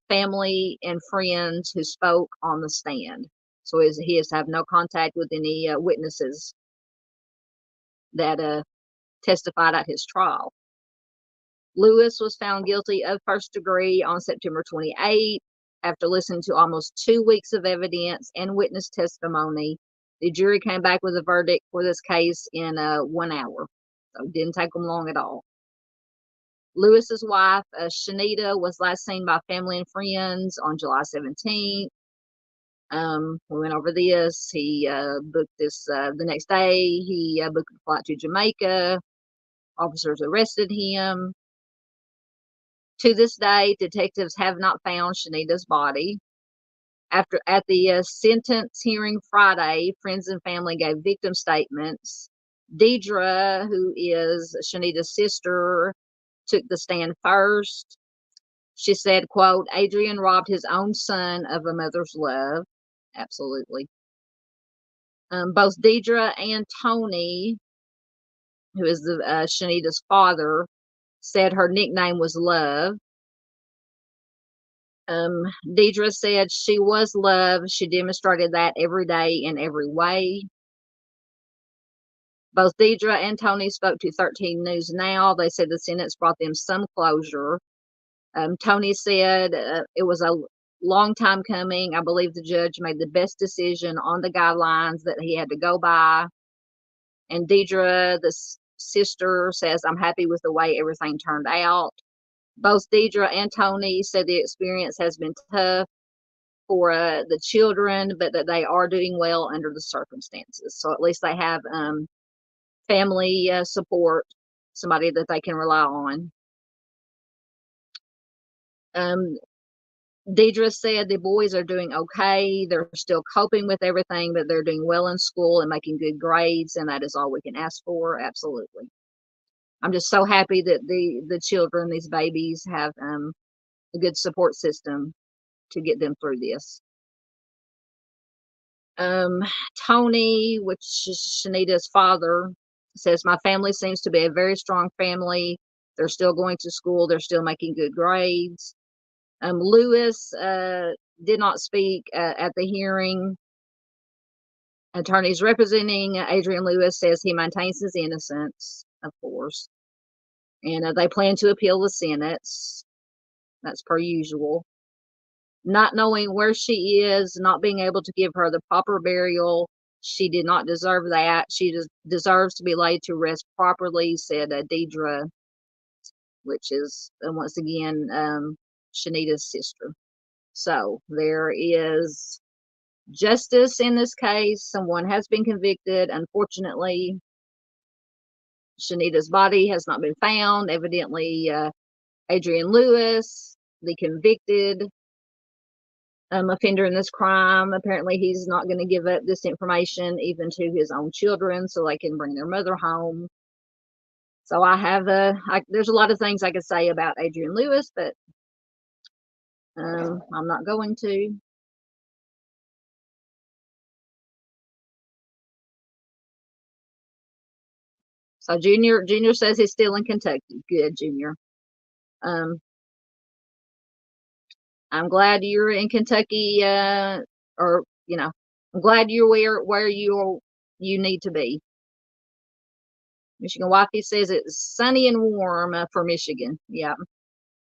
Speaker 1: family and friends who spoke on the stand. So he is to have no contact with any witnesses that testified at his trial. Lewis was found guilty of first degree on September 28th. After listening to almost 2 weeks of evidence and witness testimony, the jury came back with a verdict for this case in 1 hour. So it didn't take them long at all. Lewis's wife, Shanita, was last seen by family and friends on July 17th. We went over this. He booked this the next day. He booked a flight to Jamaica. Officers arrested him. To this day, detectives have not found Shanita's body. At the sentence hearing Friday, friends and family gave victim statements. Deidre, who is Shanita's sister, took the stand first. She said, quote, Adrian robbed his own son of a mother's love. Absolutely. Both Deidre and Tony, who is the Shanita's father, said her nickname was Love. Deidre said she was Love. She demonstrated that every day in every way. Both Deidre and Tony spoke to 13 News Now. They said the sentence brought them some closure. Tony said it was a long time coming. I believe the judge made the best decision on the guidelines that he had to go by. And Deidre, the sister, says, I'm happy with the way everything turned out. Both Deidre and Tony said the experience has been tough for the children, but that they are doing well under the circumstances. So at least they have family support, somebody that they can rely on. Deidre said the boys are doing okay. They're still coping with everything, but they're doing well in school and making good grades, and that is all we can ask for. Absolutely. I'm just so happy that the children, these babies, have a good support system to get them through this. Tony, which is Shanita's father, says, my family seems to be a very strong family. They're still going to school. They're still making good grades. Lewis did not speak at the hearing. Attorneys representing Adrian Lewis says he maintains his innocence, of course. And they plan to appeal the sentence. That's per usual. not knowing where she is, not being able to give her the proper burial. She did not deserve that. She deserves to be laid to rest properly, said Deidre, which is, once again, Shanita's sister. So there is justice in this case. Someone has been convicted. Unfortunately, Shanita's body has not been found. Evidently, Adrian Lewis, the convicted offender in this crime, apparently he's not going to give up this information even to his own children so they can bring their mother home. So I have there's a lot of things I could say about Adrian Lewis, but I'm not going to. So Junior says he's still in Kentucky. Good, Junior. I'm glad you're in Kentucky, or I'm glad you're where you need to be. Michigan Wifey says it's sunny and warm for Michigan. Yeah,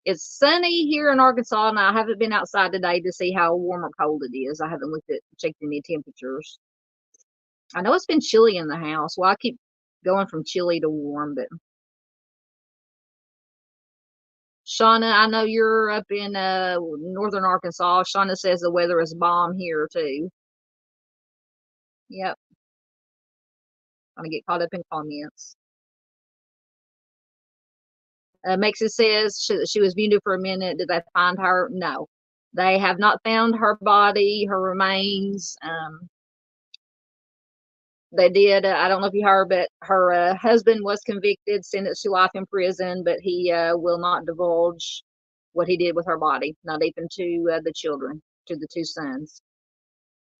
Speaker 1: it's sunny here in Arkansas, and I haven't been outside today to see how warm or cold it is. I haven't checked any temperatures. I know it's been chilly in the house. Well, I keep going from chilly to warm, but Shauna, I know you're up in northern Arkansas. Shauna says the weather is bomb here too. Yep. I'm gonna get caught up in comments. Mexis says she was muted for a minute. Did they find her? No. They have not found her body, her remains. They did. I don't know if you heard, but her husband was convicted, sentenced to life in prison, but he will not divulge what he did with her body, not even to the children, to the two sons.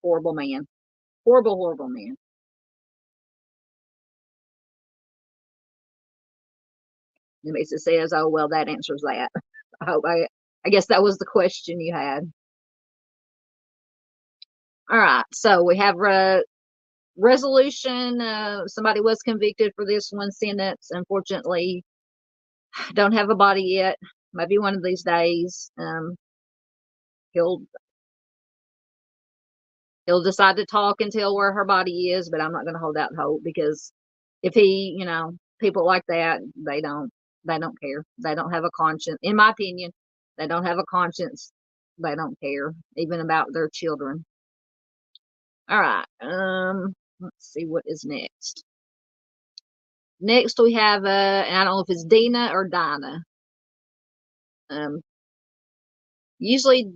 Speaker 1: Horrible man. Horrible, horrible man. And it says, oh, well, that answers that. I guess that was the question you had. All right. So we have resolution. Somebody was convicted for this one sentence. Unfortunately, don't have a body yet. Maybe one of these days he'll decide to talk and tell where her body is, but I'm not going to hold out hope, because if he, people like that, they don't care. They don't have a conscience. In my opinion, they don't have a conscience. They don't care even about their children. All right. Let's see what is next. Next we have and I don't know if it's Dina or Dinah. Usually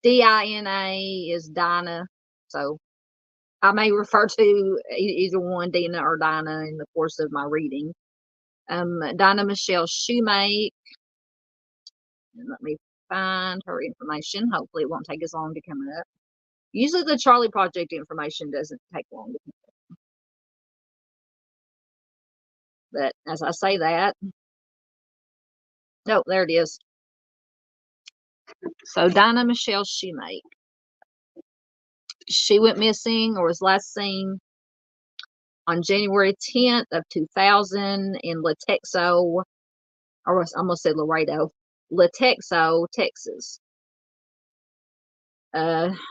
Speaker 1: Dina is Dinah, so I may refer to either one, Dina or Dinah, in the course of my reading. Dina Michelle Shoemake. And let me find her information. Hopefully it won't take as long to come up. Usually the Charley Project information doesn't take long to come up. But as I say that, oh, there it is. So Dina Michelle Shoemake. She went missing, or was last seen, on January 10th of 2000 in Latexo, or I almost said Laredo, Latexo, Texas.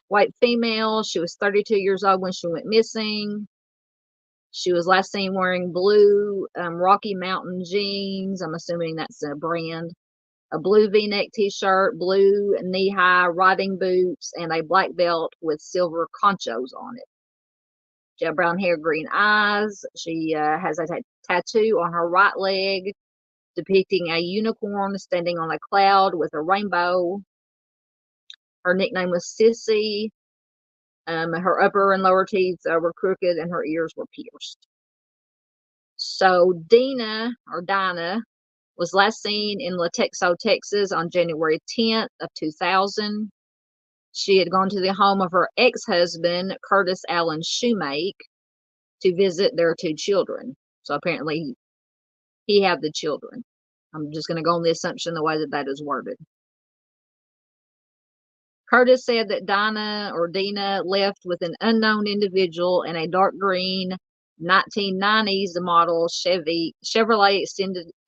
Speaker 1: White female. She was 32 years old when she went missing. She was last seen wearing blue Rocky Mountain jeans. I'm assuming that's a brand. A blue V-neck t-shirt, blue knee-high riding boots, and a black belt with silver conchos on it. She had brown hair, green eyes. She has a tattoo on her right leg depicting a unicorn standing on a cloud with a rainbow. Her nickname was Sissy. Her upper and lower teeth were crooked and her ears were pierced. So Dina, or Dinah, was last seen in Latexo, Texas on January 10th of 2000. She had gone to the home of her ex-husband, Curtis Allen Shoemake, to visit their two children. So apparently he had the children. I'm just going to go on the assumption the way that is worded. Curtis said that Dina left with an unknown individual in a dark green 1990s model Chevrolet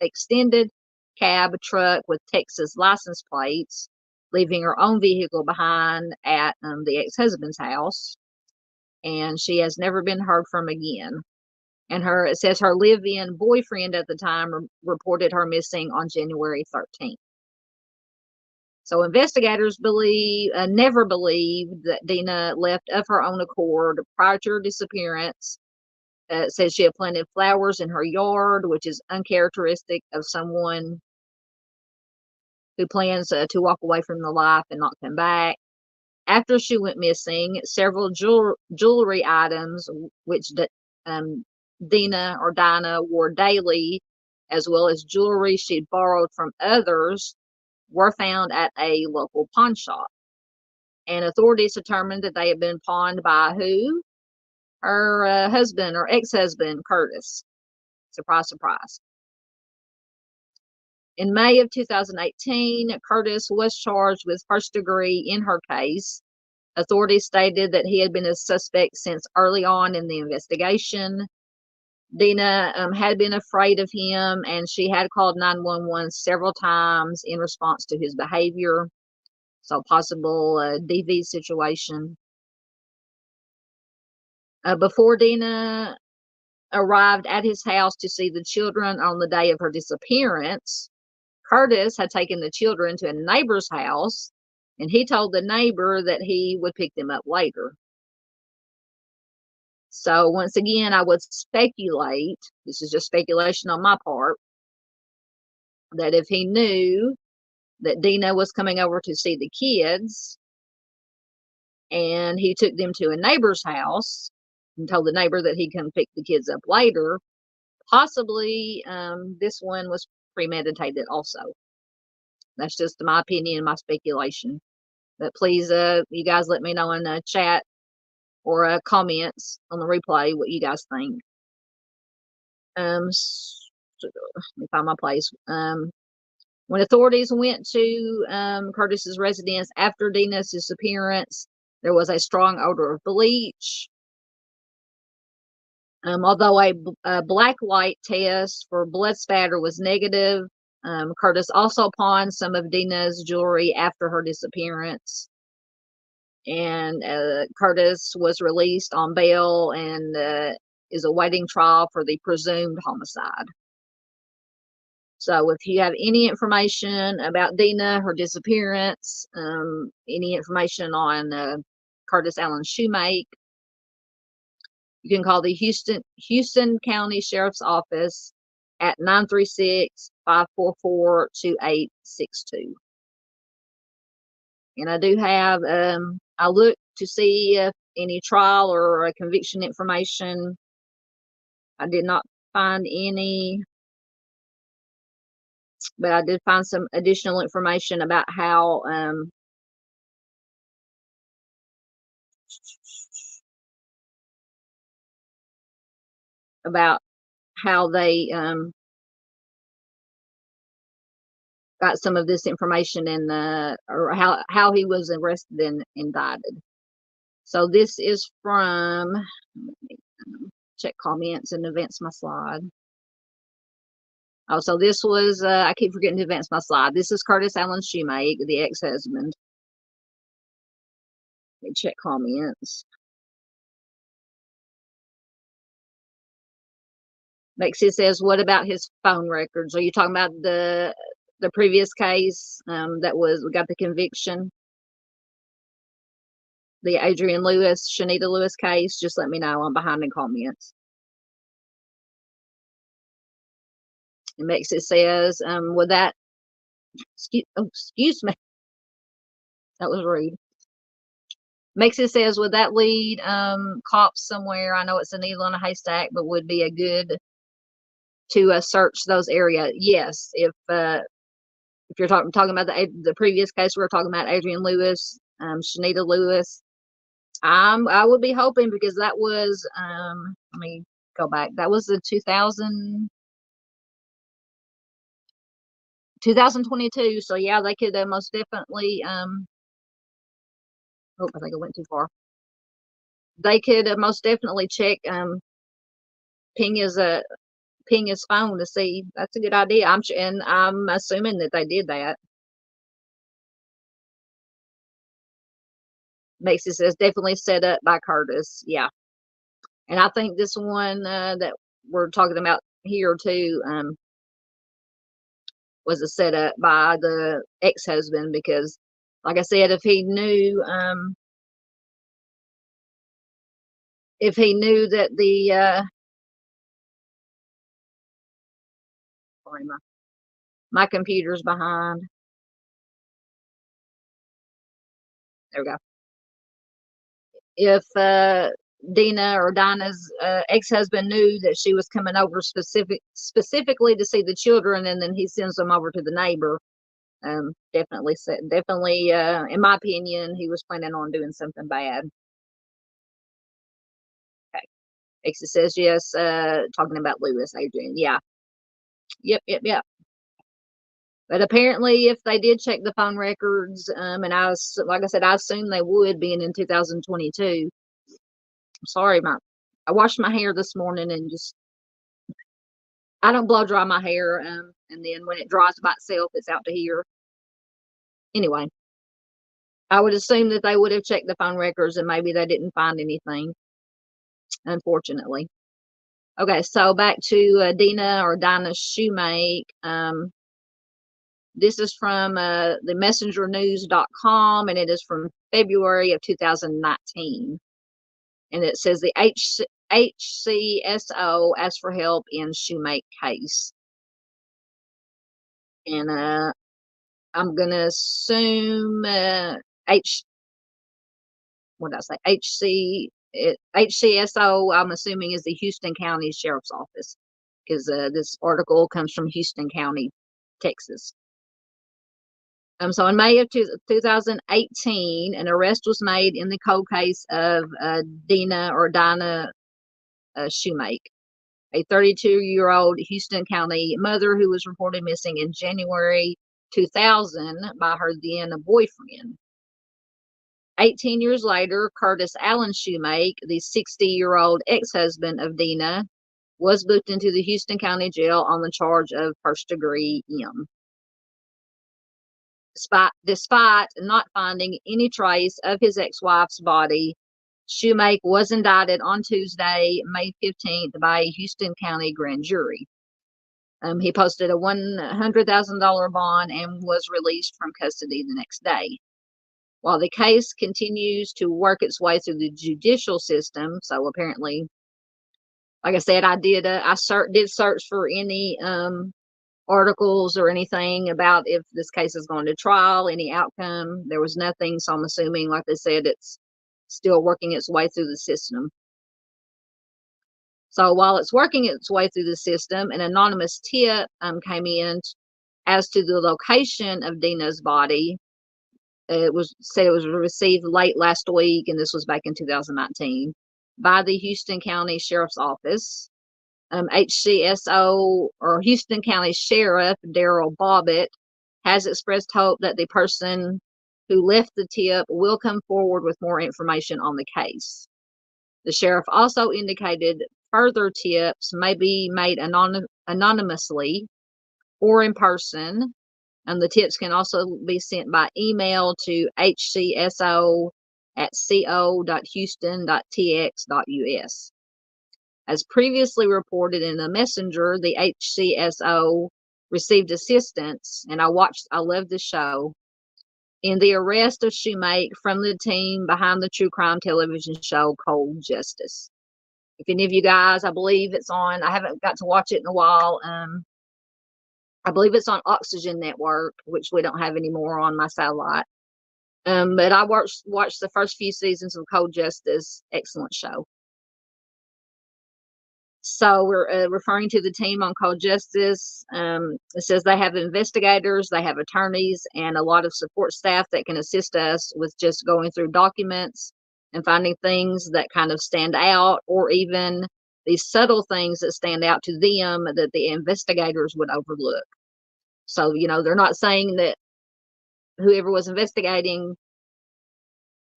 Speaker 1: extended cab truck with Texas license plates. leaving her own vehicle behind at the ex-husband's house. And she has never been heard from again. And it says her live-in boyfriend at the time reported her missing on January 13th. So investigators never believed that Dina left of her own accord prior to her disappearance. It says she had planted flowers in her yard, which is uncharacteristic of someone who plans to walk away from the life and not come back. After she went missing, several jewelry items, which Dina wore daily, as well as jewelry she'd borrowed from others, were found at a local pawn shop. And authorities determined that they had been pawned by who? Her husband or ex-husband, Curtis. Surprise, surprise. In May of 2018, Curtis was charged with first degree in her case. Authorities stated that he had been a suspect since early on in the investigation. Dina had been afraid of him, and she had called 911 several times in response to his behavior. So possible DV situation. Before Dina arrived at his house to see the children on the day of her disappearance, Curtis had taken the children to a neighbor's house, and he told the neighbor that he would pick them up later. So once again, I would speculate, this is just speculation on my part, that if he knew that Dina was coming over to see the kids and he took them to a neighbor's house and told the neighbor that he'd come pick the kids up later, possibly this one was premeditated also. That's just my opinion, my speculation. But please, you guys let me know in the chat or comments on the replay what you guys think. So let me find my place. When authorities went to Curtis's residence after Dina's disappearance, there was a strong odor of bleach. Although a black light test for blood spatter was negative, Curtis also pawned some of Dina's jewelry after her disappearance. And Curtis was released on bail and is awaiting trial for the presumed homicide. So if you have any information about Dina, her disappearance, any information on Curtis Allen Shoemake, you can call the Houston County Sheriff's Office at 936-544-2862. And I do have, I looked to see if any trial or conviction information. I did not find any, but I did find some additional information about how they got some of this information in or how he was arrested and indicted. So this is from, let me check comments and advance my slide. Oh, so this was, I keep forgetting to advance my slide. This is Curtis Allen Shoemake, the ex-husband. Let me check comments. Lexi says, what about his phone records? Are you talking about the previous case that we got the conviction? The Adrian Lewis, Shanita Lewis case? Just let me know. I'm behind in comments. And Lexi says, would that, excuse me. That was rude. Mexi says, would that lead cops somewhere? I know it's a needle in a haystack, but would be a good to search those areas. Yes, if you're talking about the previous case, we were talking about Adrian Lewis, Shanita Lewis. I would be hoping, because that was let me go back. That was the 2022. So yeah, they could most definitely oh, I think I went too far. They could most definitely check ping his phone to see. That's a good idea. I'm assuming that they did that. Maxie says definitely set up by Curtis. Yeah. And I think this one that we're talking about here too was a setup by the ex-husband, because like I said, if he knew that the sorry, my computer's behind. There we go. If Dina or Dinah's ex-husband knew that she was coming over specifically to see the children, and then he sends them over to the neighbor, definitely, in my opinion, he was planning on doing something bad. Okay. Exit says yes, talking about Lewis, Adrian. Yeah. Yep. But apparently, if they did check the phone records, and like I said, I assume they would, being in 2022. I'm sorry, I washed my hair this morning and just, I don't blow dry my hair, and then when it dries by itself, it's out to here. Anyway, I would assume that they would have checked the phone records, and maybe they didn't find anything, unfortunately. Okay, so back to Dina or Dina Shoemake. This is from the messengernews.com, and it is from February of 2019. And it says the HCSO asked for help in Shoemake case. And I'm going to assume what did I say? HCSO, I'm assuming, is the Houston County Sheriff's Office, because this article comes from Houston County, Texas. So in May of 2018, an arrest was made in the cold case of Dina Shoemake, a 32-year-old Houston County mother who was reported missing in January 2000 by her then boyfriend. 18 years later, Curtis Allen Shoemake, the 60-year-old ex-husband of Dina, was booked into the Houston County Jail on the charge of first-degree M. Despite not finding any trace of his ex-wife's body, Shoemake was indicted on Tuesday, May 15th, by a Houston County grand jury. He posted a $100,000 bond and was released from custody the next day. While the case continues to work its way through the judicial system, so apparently, like I said, I did search for any articles or anything about if this case is going to trial, any outcome. There was nothing, so I'm assuming, like they said, it's still working its way through the system. So while it's working its way through the system, an anonymous tip came in as to the location of Dina's body. It was received late last week, and this was back in 2019, by the Houston County Sheriff's Office. HCSO, or Houston County Sheriff Daryl Bobbitt, has expressed hope that the person who left the tip will come forward with more information on the case. The sheriff also indicated further tips may be made anonymously or in person, and the tips can also be sent by email to hcso@co.houston.tx.us. As previously reported in the Messenger, the HCSO received assistance, and I love this show, in the arrest of Shoemake from the team behind the true crime television show Cold Justice. If any of you guys, I believe it's on, I haven't got to watch it in a while. I believe it's on Oxygen Network, which we don't have anymore on my satellite. But I watched the first few seasons of Cold Justice. Excellent show. So we're referring to the team on Cold Justice. It says they have investigators, they have attorneys, and a lot of support staff that can assist us with just going through documents and finding things that kind of stand out, or even these subtle things that stand out to them that the investigators would overlook. So, they're not saying that whoever was investigating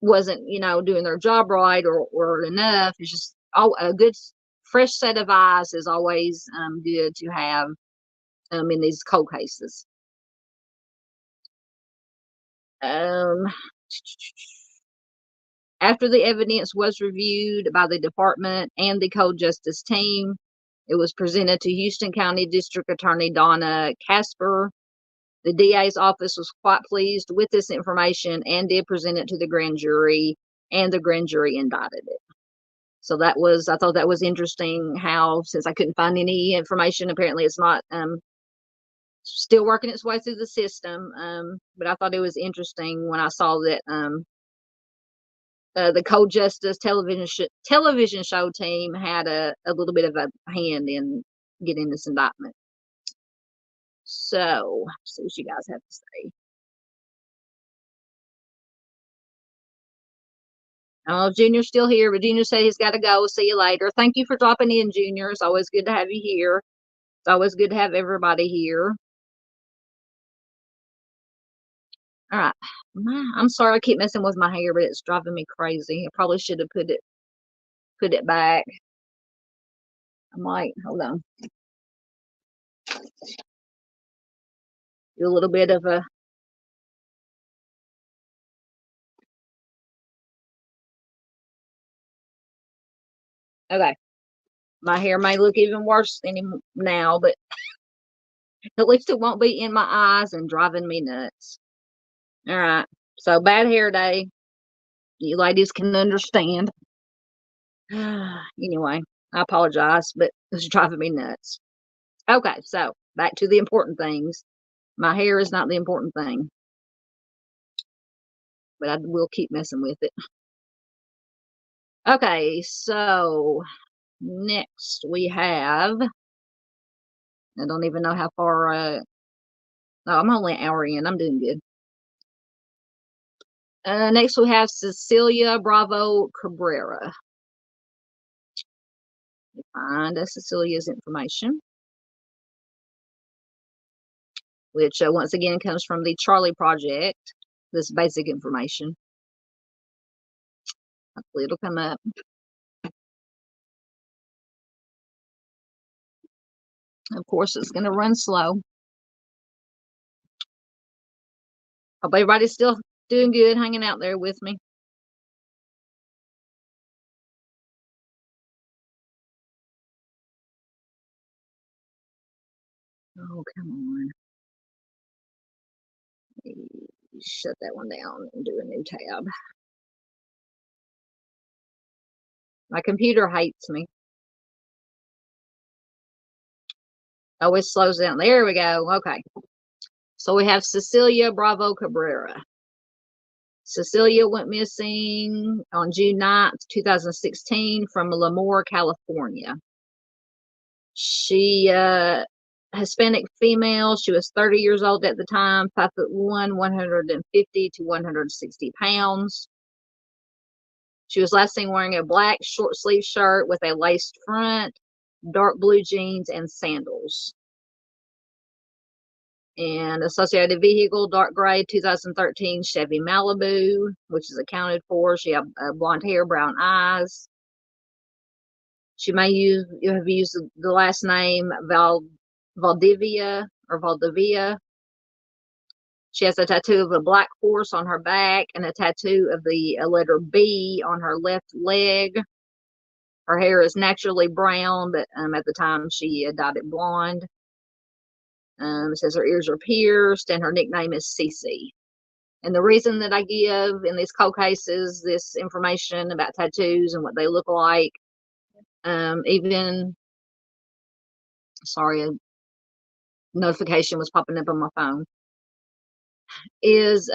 Speaker 1: wasn't, doing their job right or enough. It's just a good fresh set of eyes is always good to have in these cold cases. After the evidence was reviewed by the department and the cold justice team, it was presented to Houston County District Attorney Donna Casper. The DA's office was quite pleased with this information and did present it to the grand jury, and the grand jury indicted it. So I thought that was interesting how, since I couldn't find any information, apparently it's not still working its way through the system. But I thought it was interesting when I saw that the Cold Justice television show team had a little bit of a hand in getting this indictment. So, let's see what you guys have to say. Oh, Junior's still here, but Junior said he's got to go. See you later. Thank you for dropping in, Junior. It's always good to have you here. It's always good to have everybody here. All right. I'm sorry I keep messing with my hair, but it's driving me crazy. I probably should have put it back. I'm like, hold on. Do a little bit of a okay. My hair may look even worse now, but at least it won't be in my eyes and driving me nuts. All right. So bad hair day. You ladies can understand. Anyway, I apologize, but it's driving me nuts. Okay, so back to the important things. My hair is not the important thing, but I will keep messing with it. Okay, so next we have, I don't even know how far, no, I'm only an hour in. I'm doing good. Next we have Cecilia Bravo Cabrera. Find Cecilia's information, which once again comes from the Charley Project. This basic information. Hopefully it'll come up. Of course, it's going to run slow. Hope everybody's still doing good, hanging out there with me. Oh, come on. Shut that one down and do a new tab. My computer hates me. Always slows down. There we go. Okay. So we have Cecilia Bravo Cabrera. Cecilia went missing on June 9th, 2016 from Lemoore, California. She, Hispanic female. She was 30 years old at the time, 5'1", 150 to 160 pounds. She was last seen wearing a black short sleeve shirt with a laced front, dark blue jeans, and sandals. And associated vehicle, dark gray 2013 Chevy Malibu, which is accounted for. She had blonde hair, brown eyes. She may have used the last name Valdivia. She has a tattoo of a black horse on her back and a tattoo of the letter B on her left leg. Her hair is naturally brown, but at the time she dyed it blonde. It says her ears are pierced, and her nickname is Cece. And the reason that I give in these cold cases this information about tattoos and what they look like, sorry, a notification was popping up on my phone, is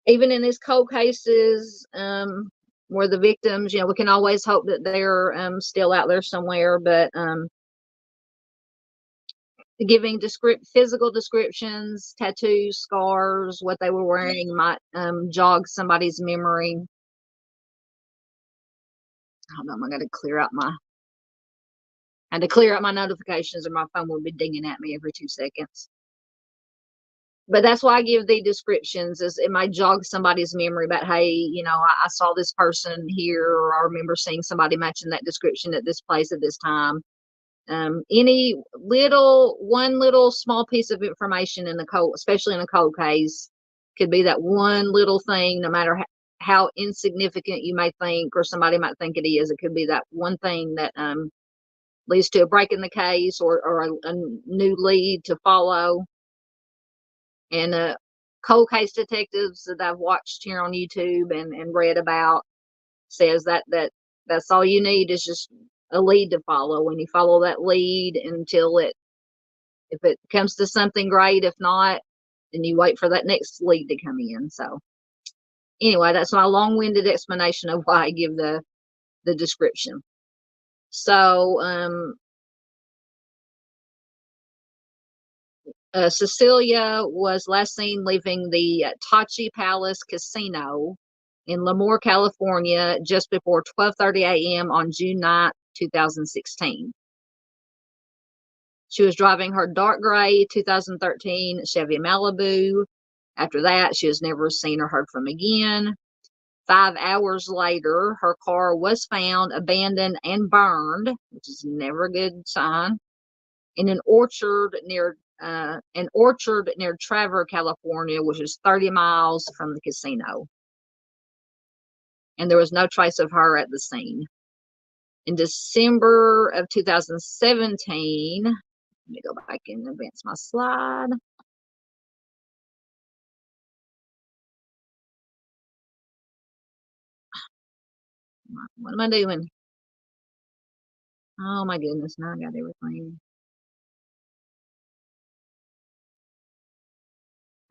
Speaker 1: even in these cold cases where the victims, we can always hope that they're still out there somewhere, but giving physical descriptions, tattoos, scars, what they were wearing might jog somebody's memory. Hold on, I got to clear out my notifications, or my phone will be dinging at me every 2 seconds. But that's why I give the descriptions, is it might jog somebody's memory about, hey, I saw this person here, or I remember seeing somebody matching that description at this place at this time. Any one little small piece of information in the cold, especially in a cold case, could be that one little thing, no matter how insignificant you may think, or somebody might think it is. It could be that one thing that leads to a break in the case, or a new lead to follow. And cold case detectives that I've watched here on YouTube and read about says that's all you need, is just a lead to follow, and you follow that lead until if it comes to something, great. If not, then you wait for that next lead to come in. So anyway, that's my long-winded explanation of why I give the description. So Cecilia was last seen leaving the Tachi Palace Casino in Lemoore, California, just before 12:30 a.m. on June 9th, 2016. She was driving her dark gray 2013 Chevy Malibu. After that, she was never seen or heard from again. 5 hours later, her car was found abandoned and burned, which is never a good sign, in an orchard near Traver, California, which is 30 miles from the casino. And there was no trace of her at the scene. In December of 2017, let me go back and advance my slide. What am I doing? Oh my goodness, now I got everything.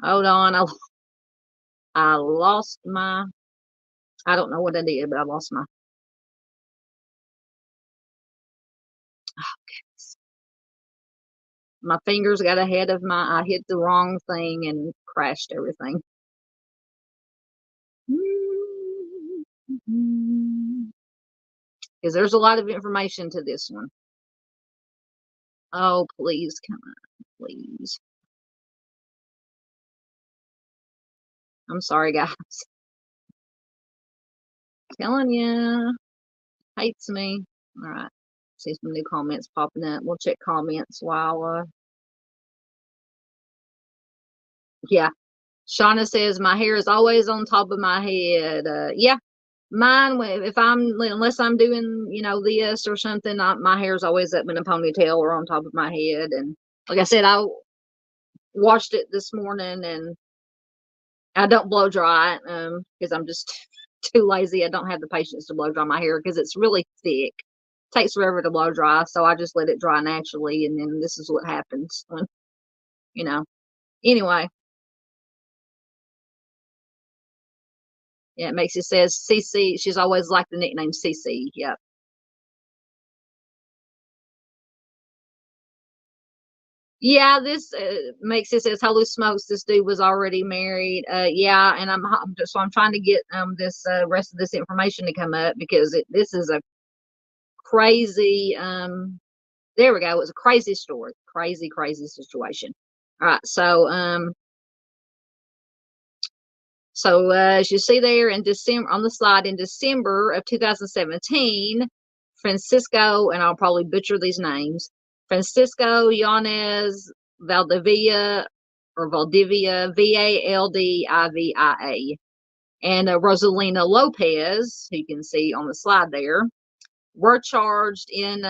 Speaker 1: Hold on, I lost my, I don't know what I did, but I lost my, my fingers got ahead of I hit the wrong thing and crashed everything. Because there's a lot of information to this one. Oh, please, come on, please. I'm sorry, guys. Telling you, hates me. All right, see some new comments popping up. We'll check comments while. Yeah, Shauna says my hair is always on top of my head. Yeah, mine. If unless I'm doing this or something, my hair is always up in a ponytail or on top of my head. And like I said, I washed it this morning, and I don't blow dry it because I'm just too lazy. I don't have the patience to blow dry my hair because it's really thick. It takes forever to blow dry, so I just let it dry naturally, and then this is what happens when, Anyway, yeah, it makes it says CC. She's always liked the nickname CC. Yep. Yeah, this makes it says holy smokes, this dude was already married. Yeah, and I'm trying to get this rest of this information to come up because this is a crazy there we go. It was a crazy story. Crazy situation. All right, so as you see there in December on the slide, in December of 2017, Francisco, and I'll probably butcher these names, Francisco Yanez Valdivia, or Valdivia, Valdivia, and Rosalina Lopez, who you can see on the slide there, were charged in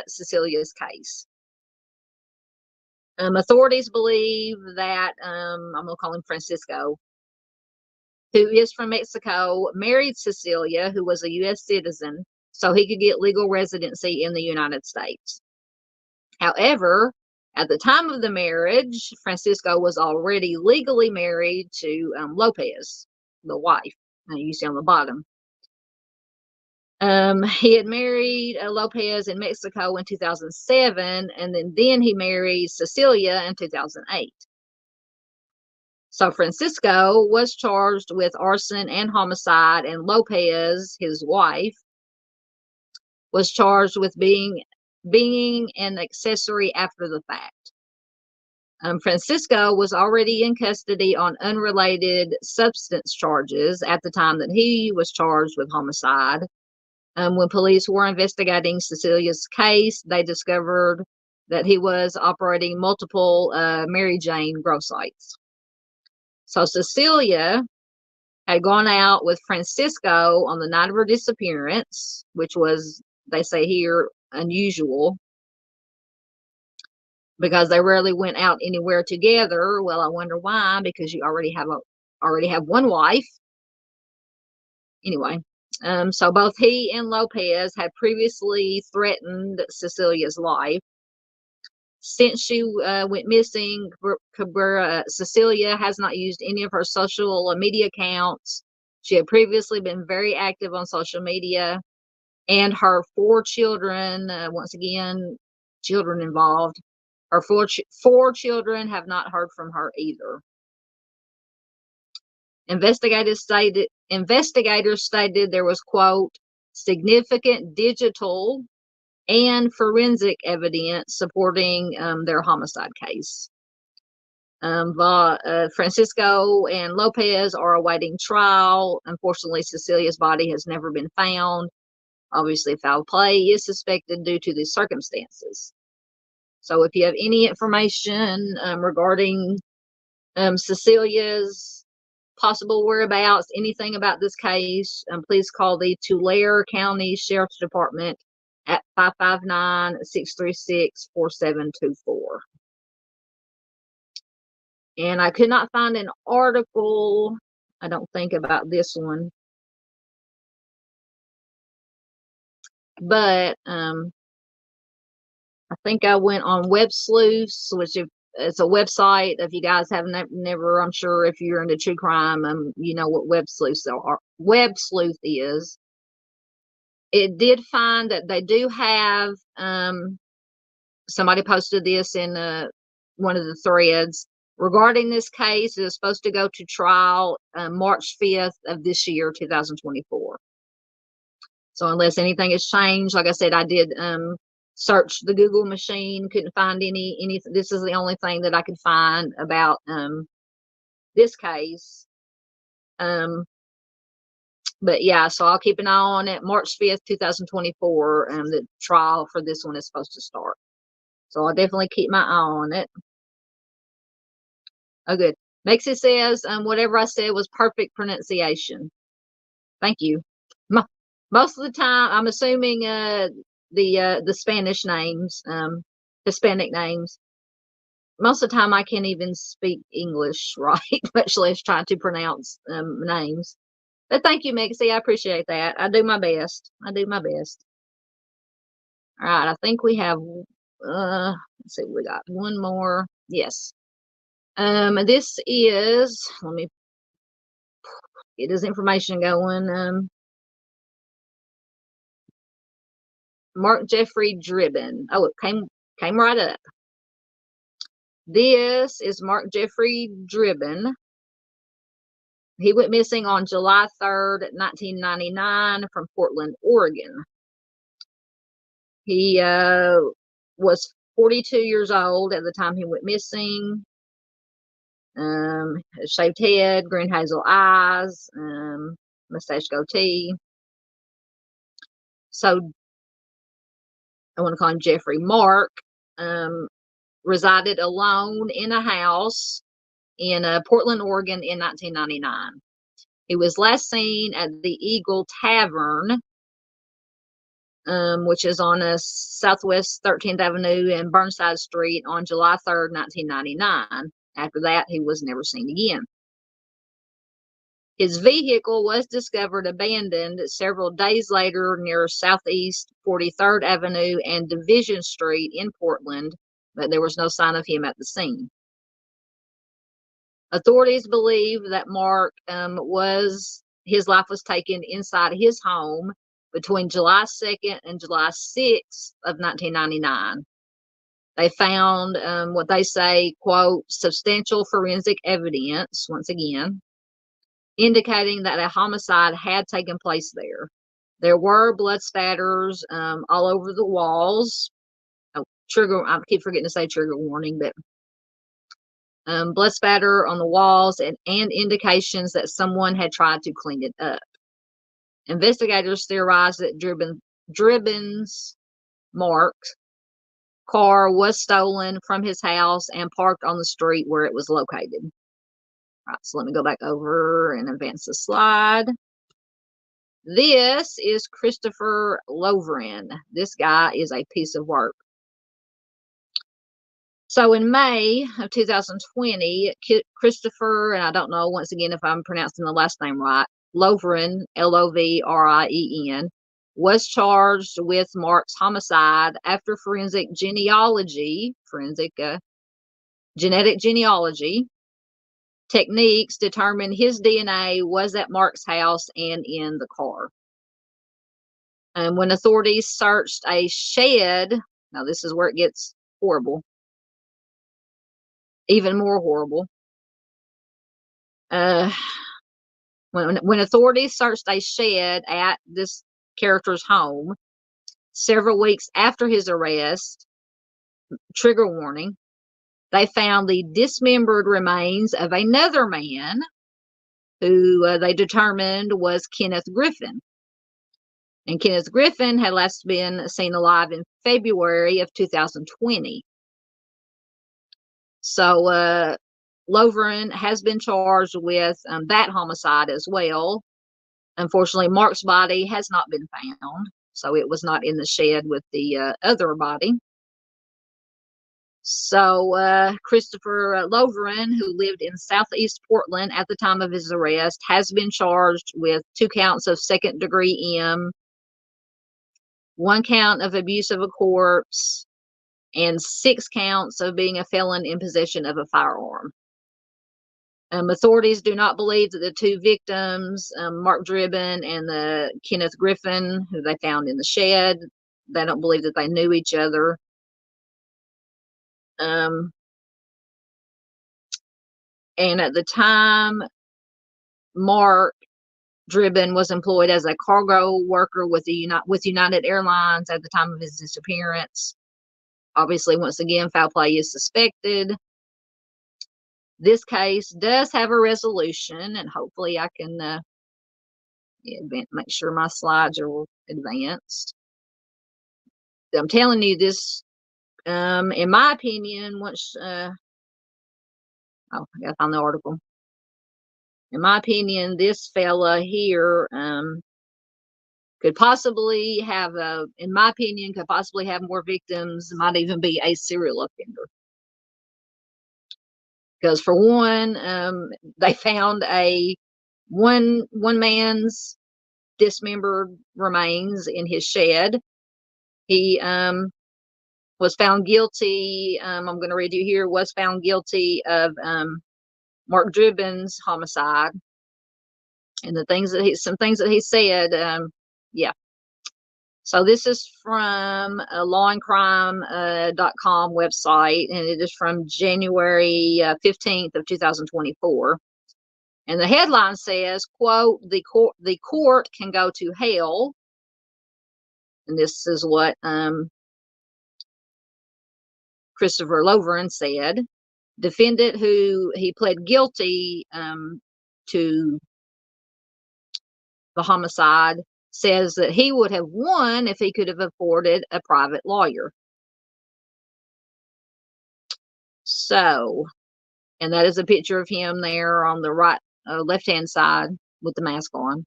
Speaker 1: Cecilia's case. Authorities believe that, I'm going to call him Francisco, who is from Mexico, married Cecilia, who was a U.S. citizen, so he could get legal residency in the United States. However, at the time of the marriage, Francisco was already legally married to Lopez, the wife. Now you see on the bottom. He had married Lopez in Mexico in 2007, and then he married Cecilia in 2008. So Francisco was charged with arson and homicide, and Lopez, his wife, was charged with being an accessory after the fact. Francisco was already in custody on unrelated substance charges at the time that he was charged with homicide. When police were investigating Cecilia's case, they discovered that he was operating multiple Mary Jane grow sites. So Cecilia had gone out with Francisco on the night of her disappearance, which was, they say here, unusual because they rarely went out anywhere together. Well, I wonder why, because you already have one wife. Anyway, so both he and Lopez had previously threatened Cecilia's life. Since she went missing, Cecilia has not used any of her social media accounts. She had previously been very active on social media, and her 4 children, once again, children involved, her four children have not heard from her either. Investigators stated there was, quote, significant digital and forensic evidence supporting their homicide case. Francisco and Lopez are awaiting trial. Unfortunately, Cecilia's body has never been found. Obviously, foul play is suspected due to the circumstances. So if you have any information regarding Cecilia's possible whereabouts, anything about this case, please call the Tulare County Sheriff's Department at 559-636-4724. And I could not find an article, I don't think, about this one. But I think I went on Web Sleuths, which it's a website. If you guys have never, I'm sure if you're into true crime, you know what Web Sleuths are. Web Sleuth is. It did find that they do have, somebody posted this in one of the threads regarding this case. It is supposed to go to trial March 5th of this year, 2024. So unless anything has changed, like I said, I did search the Google machine, couldn't find any. This is the only thing that I could find about this case. But yeah, so I'll keep an eye on it. March 5th, 2024, the trial for this one is supposed to start. So I'll definitely keep my eye on it. Oh, good. Mexi says, whatever I said was perfect pronunciation. Thank you. Most of the time, I'm assuming the Spanish names, Hispanic names. Most of the time, I can't even speak English right, much less try to pronounce names. But thank you, Mexi. I appreciate that. I do my best. All right, I think we have, let's see, we got one more. Yes. This is, let me get his information going. Mark Jeffrey Dribin. Oh, it came right up. This is Mark Jeffrey Dribin. He went missing on July 3rd, 1999 from Portland, Oregon. He was 42 years old at the time he went missing. Shaved head, green hazel eyes, mustache goatee. So I want to call him Jeffrey. Mark resided alone in a house in Portland, Oregon in 1999. He was last seen at the Eagle Tavern, which is on Southwest 13th Avenue and Burnside Street on July 3rd, 1999. After that, he was never seen again. His vehicle was discovered abandoned several days later near Southeast 43rd Avenue and Division Street in Portland, but there was no sign of him at the scene. Authorities believe that Mark his life was taken inside his home between July 2nd and July 6th of 1999. They found what they say, quote, substantial forensic evidence, once again, indicating that a homicide had taken place there. There were blood spatters all over the walls. Oh, I keep forgetting to say trigger warning, but blood spatter on the walls and indications that someone had tried to clean it up. Investigators theorized that Dribin's Mark's car was stolen from his house and parked on the street where it was located. Right, so let me go back over and advance the slide. This is Christopher Lovren. This guy is a piece of work. So in May of 2020, Christopher, and I don't know once again if I'm pronouncing the last name right, Lovren, Lovrien, was charged with Mark's homicide after genetic genealogy techniques determined his DNA was at Mark's house and in the car. And when authorities searched a shed, now this is where it gets horrible, even more horrible. When authorities searched a shed at this character's home several weeks after his arrest, trigger warning, they found the dismembered remains of another man who they determined was Kenneth Griffin. And Kenneth Griffin had last been seen alive in February of 2020. So Lovren has been charged with that homicide as well. Unfortunately, Mark's body has not been found, so it was not in the shed with the other body. So Christopher Lovren, who lived in southeast Portland at the time of his arrest, has been charged with 2 counts of second-degree M, 1 count of abuse of a corpse, and 6 counts of being a felon in possession of a firearm. Authorities do not believe that the 2 victims, Mark Dribin and the Kenneth Griffin, who they found in the shed, they don't believe that they knew each other. And at the time, Mark Dribin was employed as a cargo worker with United Airlines at the time of his disappearance. Obviously, once again, foul play is suspected. This case does have a resolution, and hopefully I can make sure my slides are advanced. I'm telling you this, in my opinion, I gotta find the article. In my opinion, this fella here could possibly have more victims, might even be a serial offender. Because for one, they found one man's dismembered remains in his shed. He was found guilty. I'm going to read you here. Was found guilty of Mark Dribin's homicide, and some things that he said. Yeah. So this is from a lawandcrime.com website, and it is from January 15th of 2024. And the headline says, quote, the court can go to hell. And this is what Christopher Lovren said. Defendant who he pled guilty to the homicide says that he would have won if he could have afforded a private lawyer. So, and that is a picture of him there on the right, left-hand side with the mask on.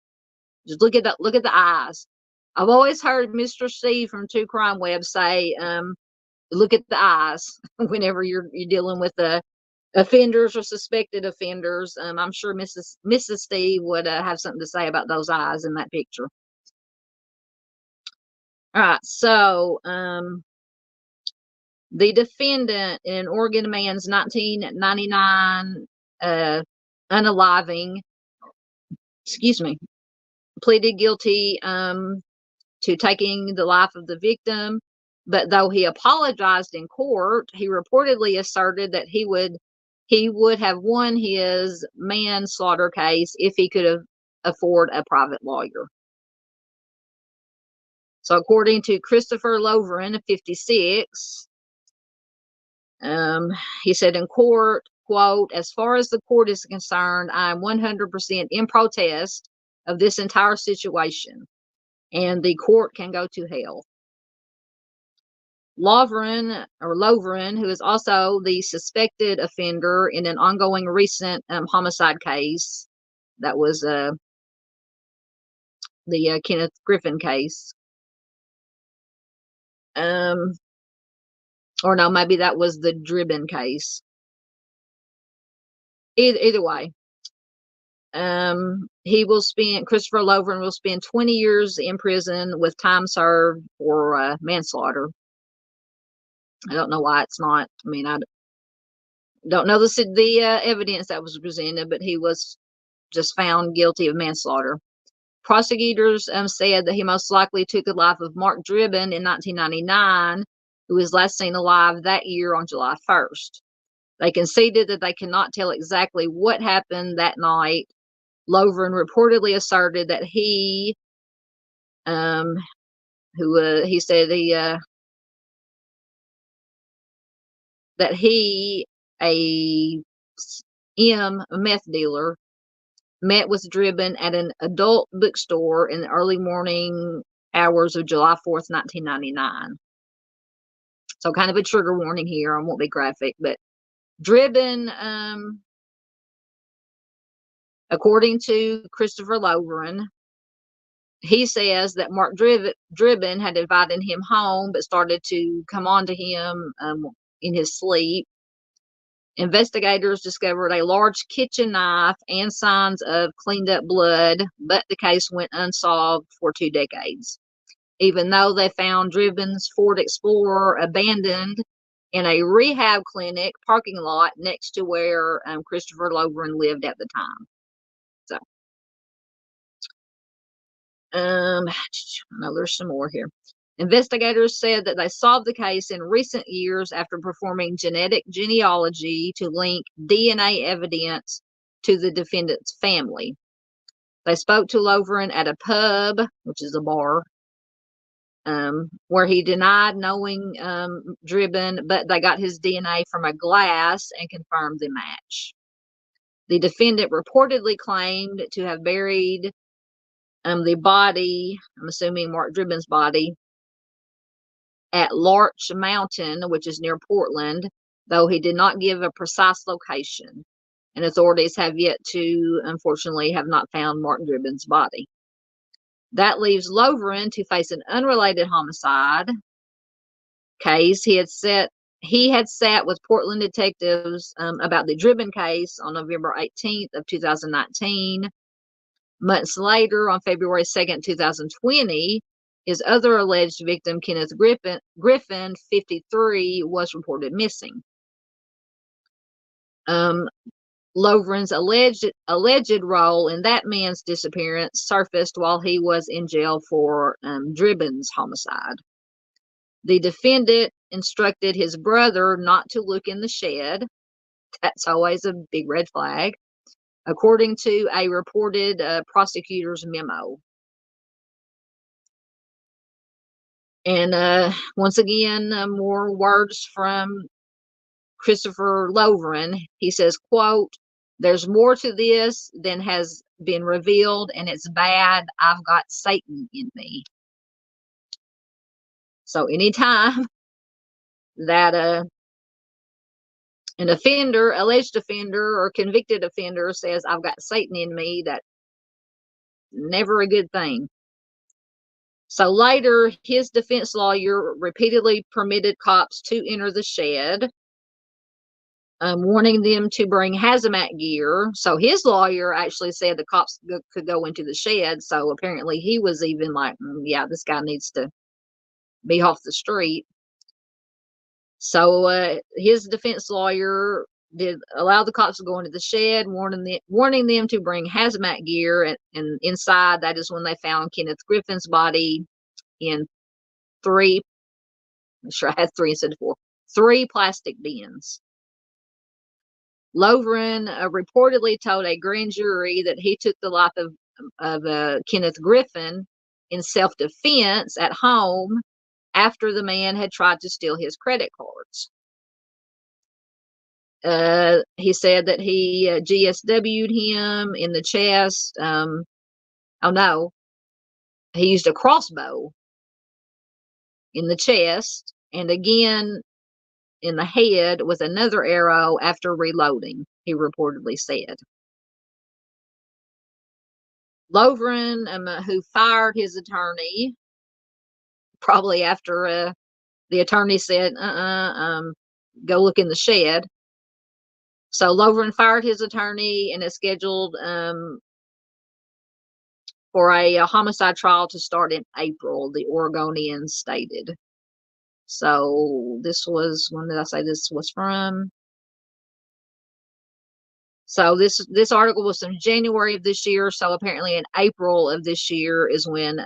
Speaker 1: Just look at the eyes. I've always heard Mr. Steve from True Crime Web say, look at the eyes whenever you're dealing with the offenders or suspected offenders. I'm sure Mrs. Steve would have something to say about those eyes in that picture. All right, so the defendant in an Oregon man's 1999 unaliving, pleaded guilty to taking the life of the victim, but though he apologized in court, he reportedly asserted that he would have won his manslaughter case if he could afford a private lawyer. So according to Christopher Lovren, 56, he said in court, quote, as far as the court is concerned, I am 100% in protest of this entire situation, and the court can go to hell. Lovren, who is also the suspected offender in an ongoing recent homicide case. That was the Kenneth Griffin case. Or no, maybe that was the Dribin case. Either way, Christopher Lovren will spend 20 years in prison with time served for manslaughter. I don't know why it's not. I mean, I don't know the evidence that was presented, but he was just found guilty of manslaughter. Prosecutors said that he most likely took the life of Mark Dribin in 1999, who was last seen alive that year on July 1st. They conceded that they cannot tell exactly what happened that night. Lovren reportedly asserted that he said that he, a meth dealer, met with Dribin at an adult bookstore in the early morning hours of July 4th, 1999. So kind of a trigger warning here. I won't be graphic, but Dribin, according to Christopher Lovren, he says that Mark Dribin had invited him home, but started to come on to him in his sleep. Investigators discovered a large kitchen knife and signs of cleaned up blood, but the case went unsolved for 2 decades. Even though they found Dribin's Ford Explorer abandoned in a rehab clinic parking lot next to where Christopher Lovren lived at the time. So, I know there's some more here. Investigators said that they solved the case in recent years after performing genetic genealogy to link DNA evidence to the defendant's family. They spoke to Lovren at a pub, which is a bar, where he denied knowing Dribin, but they got his DNA from a glass and confirmed the match. The defendant reportedly claimed to have buried the body, I'm assuming Mark Dribin's body, at Larch Mountain, which is near Portland, though he did not give a precise location. And authorities have yet to, unfortunately, have not found Mark Dribin's body. That leaves Lovren to face an unrelated homicide case. He had sat with Portland detectives about the Dribin case on November 18th of 2019. Months later, on February 2nd, 2020, his other alleged victim, Kenneth Griffin, 53, was reported missing. Lovren's alleged role in that man's disappearance surfaced while he was in jail for Dribin's homicide. The defendant instructed his brother not to look in the shed. That's always a big red flag, according to a reported prosecutor's memo. And once again, more words from Christopher Lovren. He says, quote, "There's more to this than has been revealed, and it's bad. I've got Satan in me." So anytime that an offender, alleged offender, or convicted offender says, "I've got Satan in me," that's never a good thing. So later, his defense lawyer repeatedly permitted cops to enter the shed, warning them to bring hazmat gear. So his lawyer actually said the cops could go into the shed. So apparently he was even like, yeah, this guy needs to be off the street. So his defense lawyer did allow the cops to go into the shed, warning them to bring hazmat gear. And inside, that is when they found Kenneth Griffin's body in 3, I'm sure I had 3 instead of 4, 3 plastic bins. Lovren reportedly told a grand jury that he took the life of Kenneth Griffin in self-defense at home after the man had tried to steal his credit cards. He said that he GSW'd him in the chest. Oh no, he used a crossbow in the chest And again, in the head was another arrow after reloading, he reportedly said. Lovren, who fired his attorney, probably after the attorney said, go look in the shed. So Lovren fired his attorney and is scheduled for a homicide trial to start in April, the Oregonian stated. So this was, when did I say this was from? So this article was from January of this year. So apparently in April of this year is when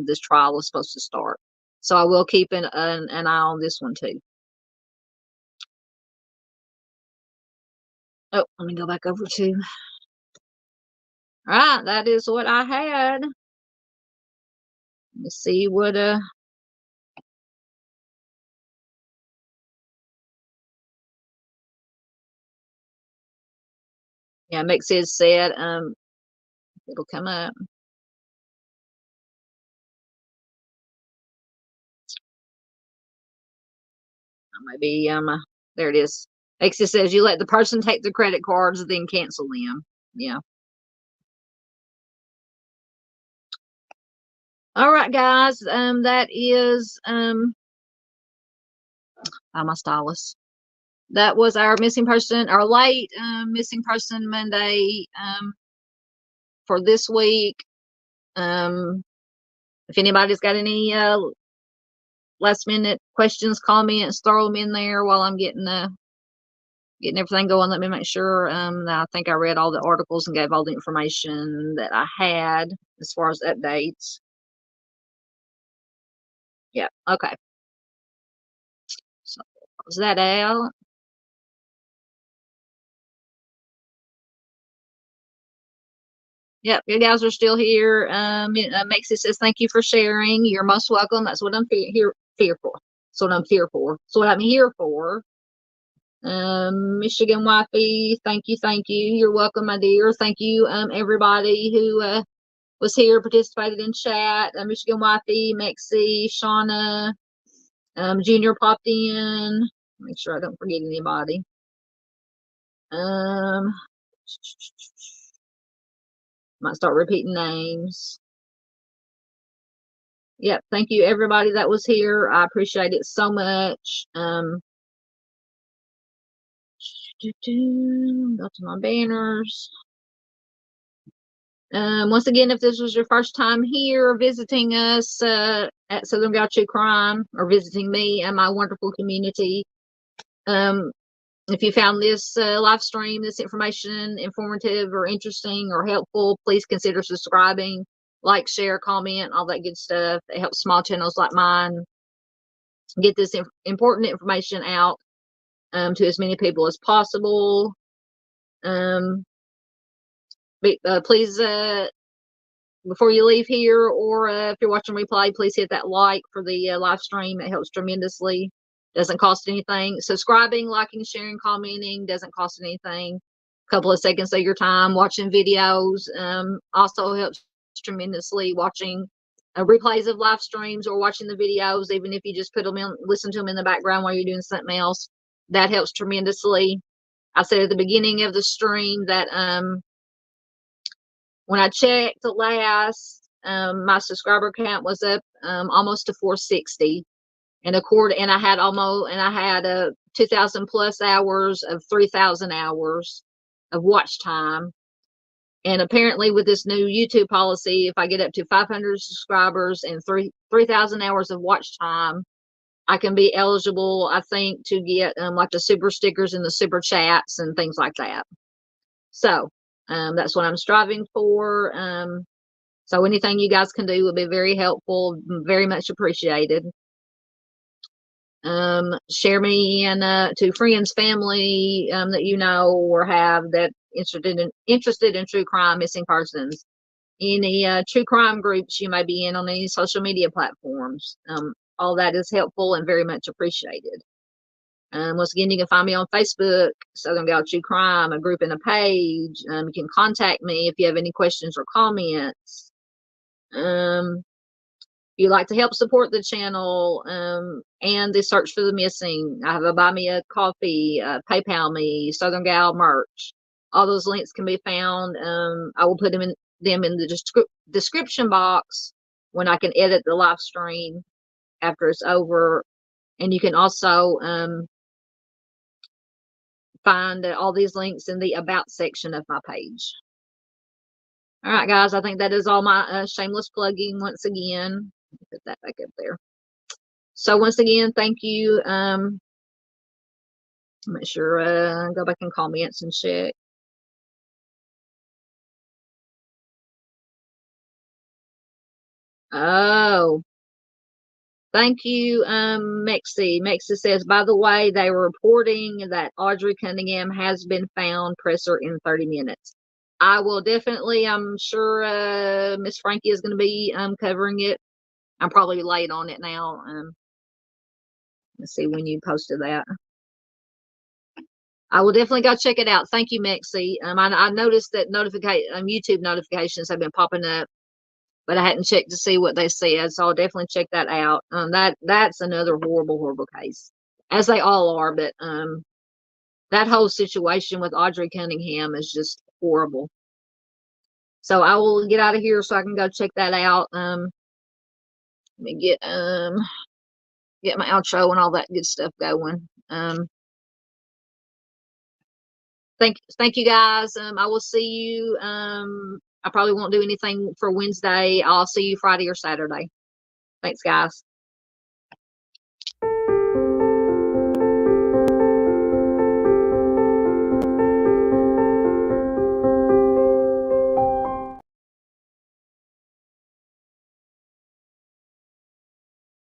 Speaker 1: this trial is supposed to start. So I will keep an eye on this one too. Oh, let me go back over to. All right, that is what I had. Let's see what yeah, Mexis said it'll come up. Maybe there it is. Mexis says you let the person take the credit cards, then cancel them. Yeah. All right, guys. That is my stylist. That was our missing person, our late missing person Monday for this week. If anybody's got any last minute questions, comments, throw them in there while I'm getting everything going. Let me make sure that I think I read all the articles and gave all the information that I had as far as updates. Yeah, okay. So was that out? Yep, you guys are still here. Maxie says thank you for sharing. You're most welcome. That's what I'm here for. That's what I'm here for. That's what I'm here for. Michigan Wifey, thank you. You're welcome, my dear. Thank you, everybody who was here, participated in chat. Michigan Wifey, Maxie, Shauna, Junior popped in. Make sure I don't forget anybody. Might start repeating names. Yep, thank you everybody that was here. I appreciate it so much. Go to my banners. Once again, if this was your first time here visiting us at Southern Gaucho Crime, or visiting me and my wonderful community, if you found this live stream, this information informative or interesting or helpful, please consider subscribing, like, share, comment, all that good stuff. It helps small channels like mine get this important information out to as many people as possible. Please, before you leave here, or if you're watching replay, please hit that like for the live stream. It helps tremendously. Doesn't cost anything. Subscribing, liking, sharing, commenting doesn't cost anything. A couple of seconds of your time. Watching videos also helps tremendously. Watching replays of live streams or watching the videos, even if you just put them in, listen to them in the background while you're doing something else, that helps tremendously. I said at the beginning of the stream that when I checked last, my subscriber count was up almost to 460, and I had 2,000 plus hours of 3,000 hours of watch time. And apparently, with this new YouTube policy, if I get up to 500 subscribers and 3,000 hours of watch time, I can be eligible, I think, to get like the super stickers and the super chats and things like that. So that's what I'm striving for. So anything you guys can do would be very helpful, very much appreciated. Share me and to friends, family that you know or have that interested in true crime, missing persons, any true crime groups you may be in on any social media platforms. All that is helpful and very much appreciated. Once again, you can find me on Facebook, Southern Gaucho Crime, a group and a page. You can contact me if you have any questions or comments. If you'd like to help support the channel and the search for the missing, I have a Buy Me a Coffee, PayPal Me, Southern Gal merch. All those links can be found. I will put them in the description box when I can edit the live stream after it's over. And you can also find all these links in the About section of my page. All right, guys, I think that is all my shameless plugging once again. Put that back up there. So once again, thank you. Make sure go back in comments and check. Oh, thank you, Mexi. Mexi says, by the way, they were reporting that Audrey Cunningham has been found. Press her in 30 minutes. I will definitely, I'm sure Miss Frankie is going to be covering it. I'm probably late on it now. Let's see when you posted that. I will definitely go check it out. Thank you, Mexi. I noticed that YouTube notifications have been popping up, but I hadn't checked to see what they said, so I'll definitely check that out. That's another horrible case, as they all are. But that whole situation with Audrey Cunningham is just horrible. So I will get out of here so I can go check that out. Let me get my outro and all that good stuff going. Thank you, guys. I will see you. I probably won't do anything for Wednesday. I'll see you Friday or Saturday. Thanks, guys.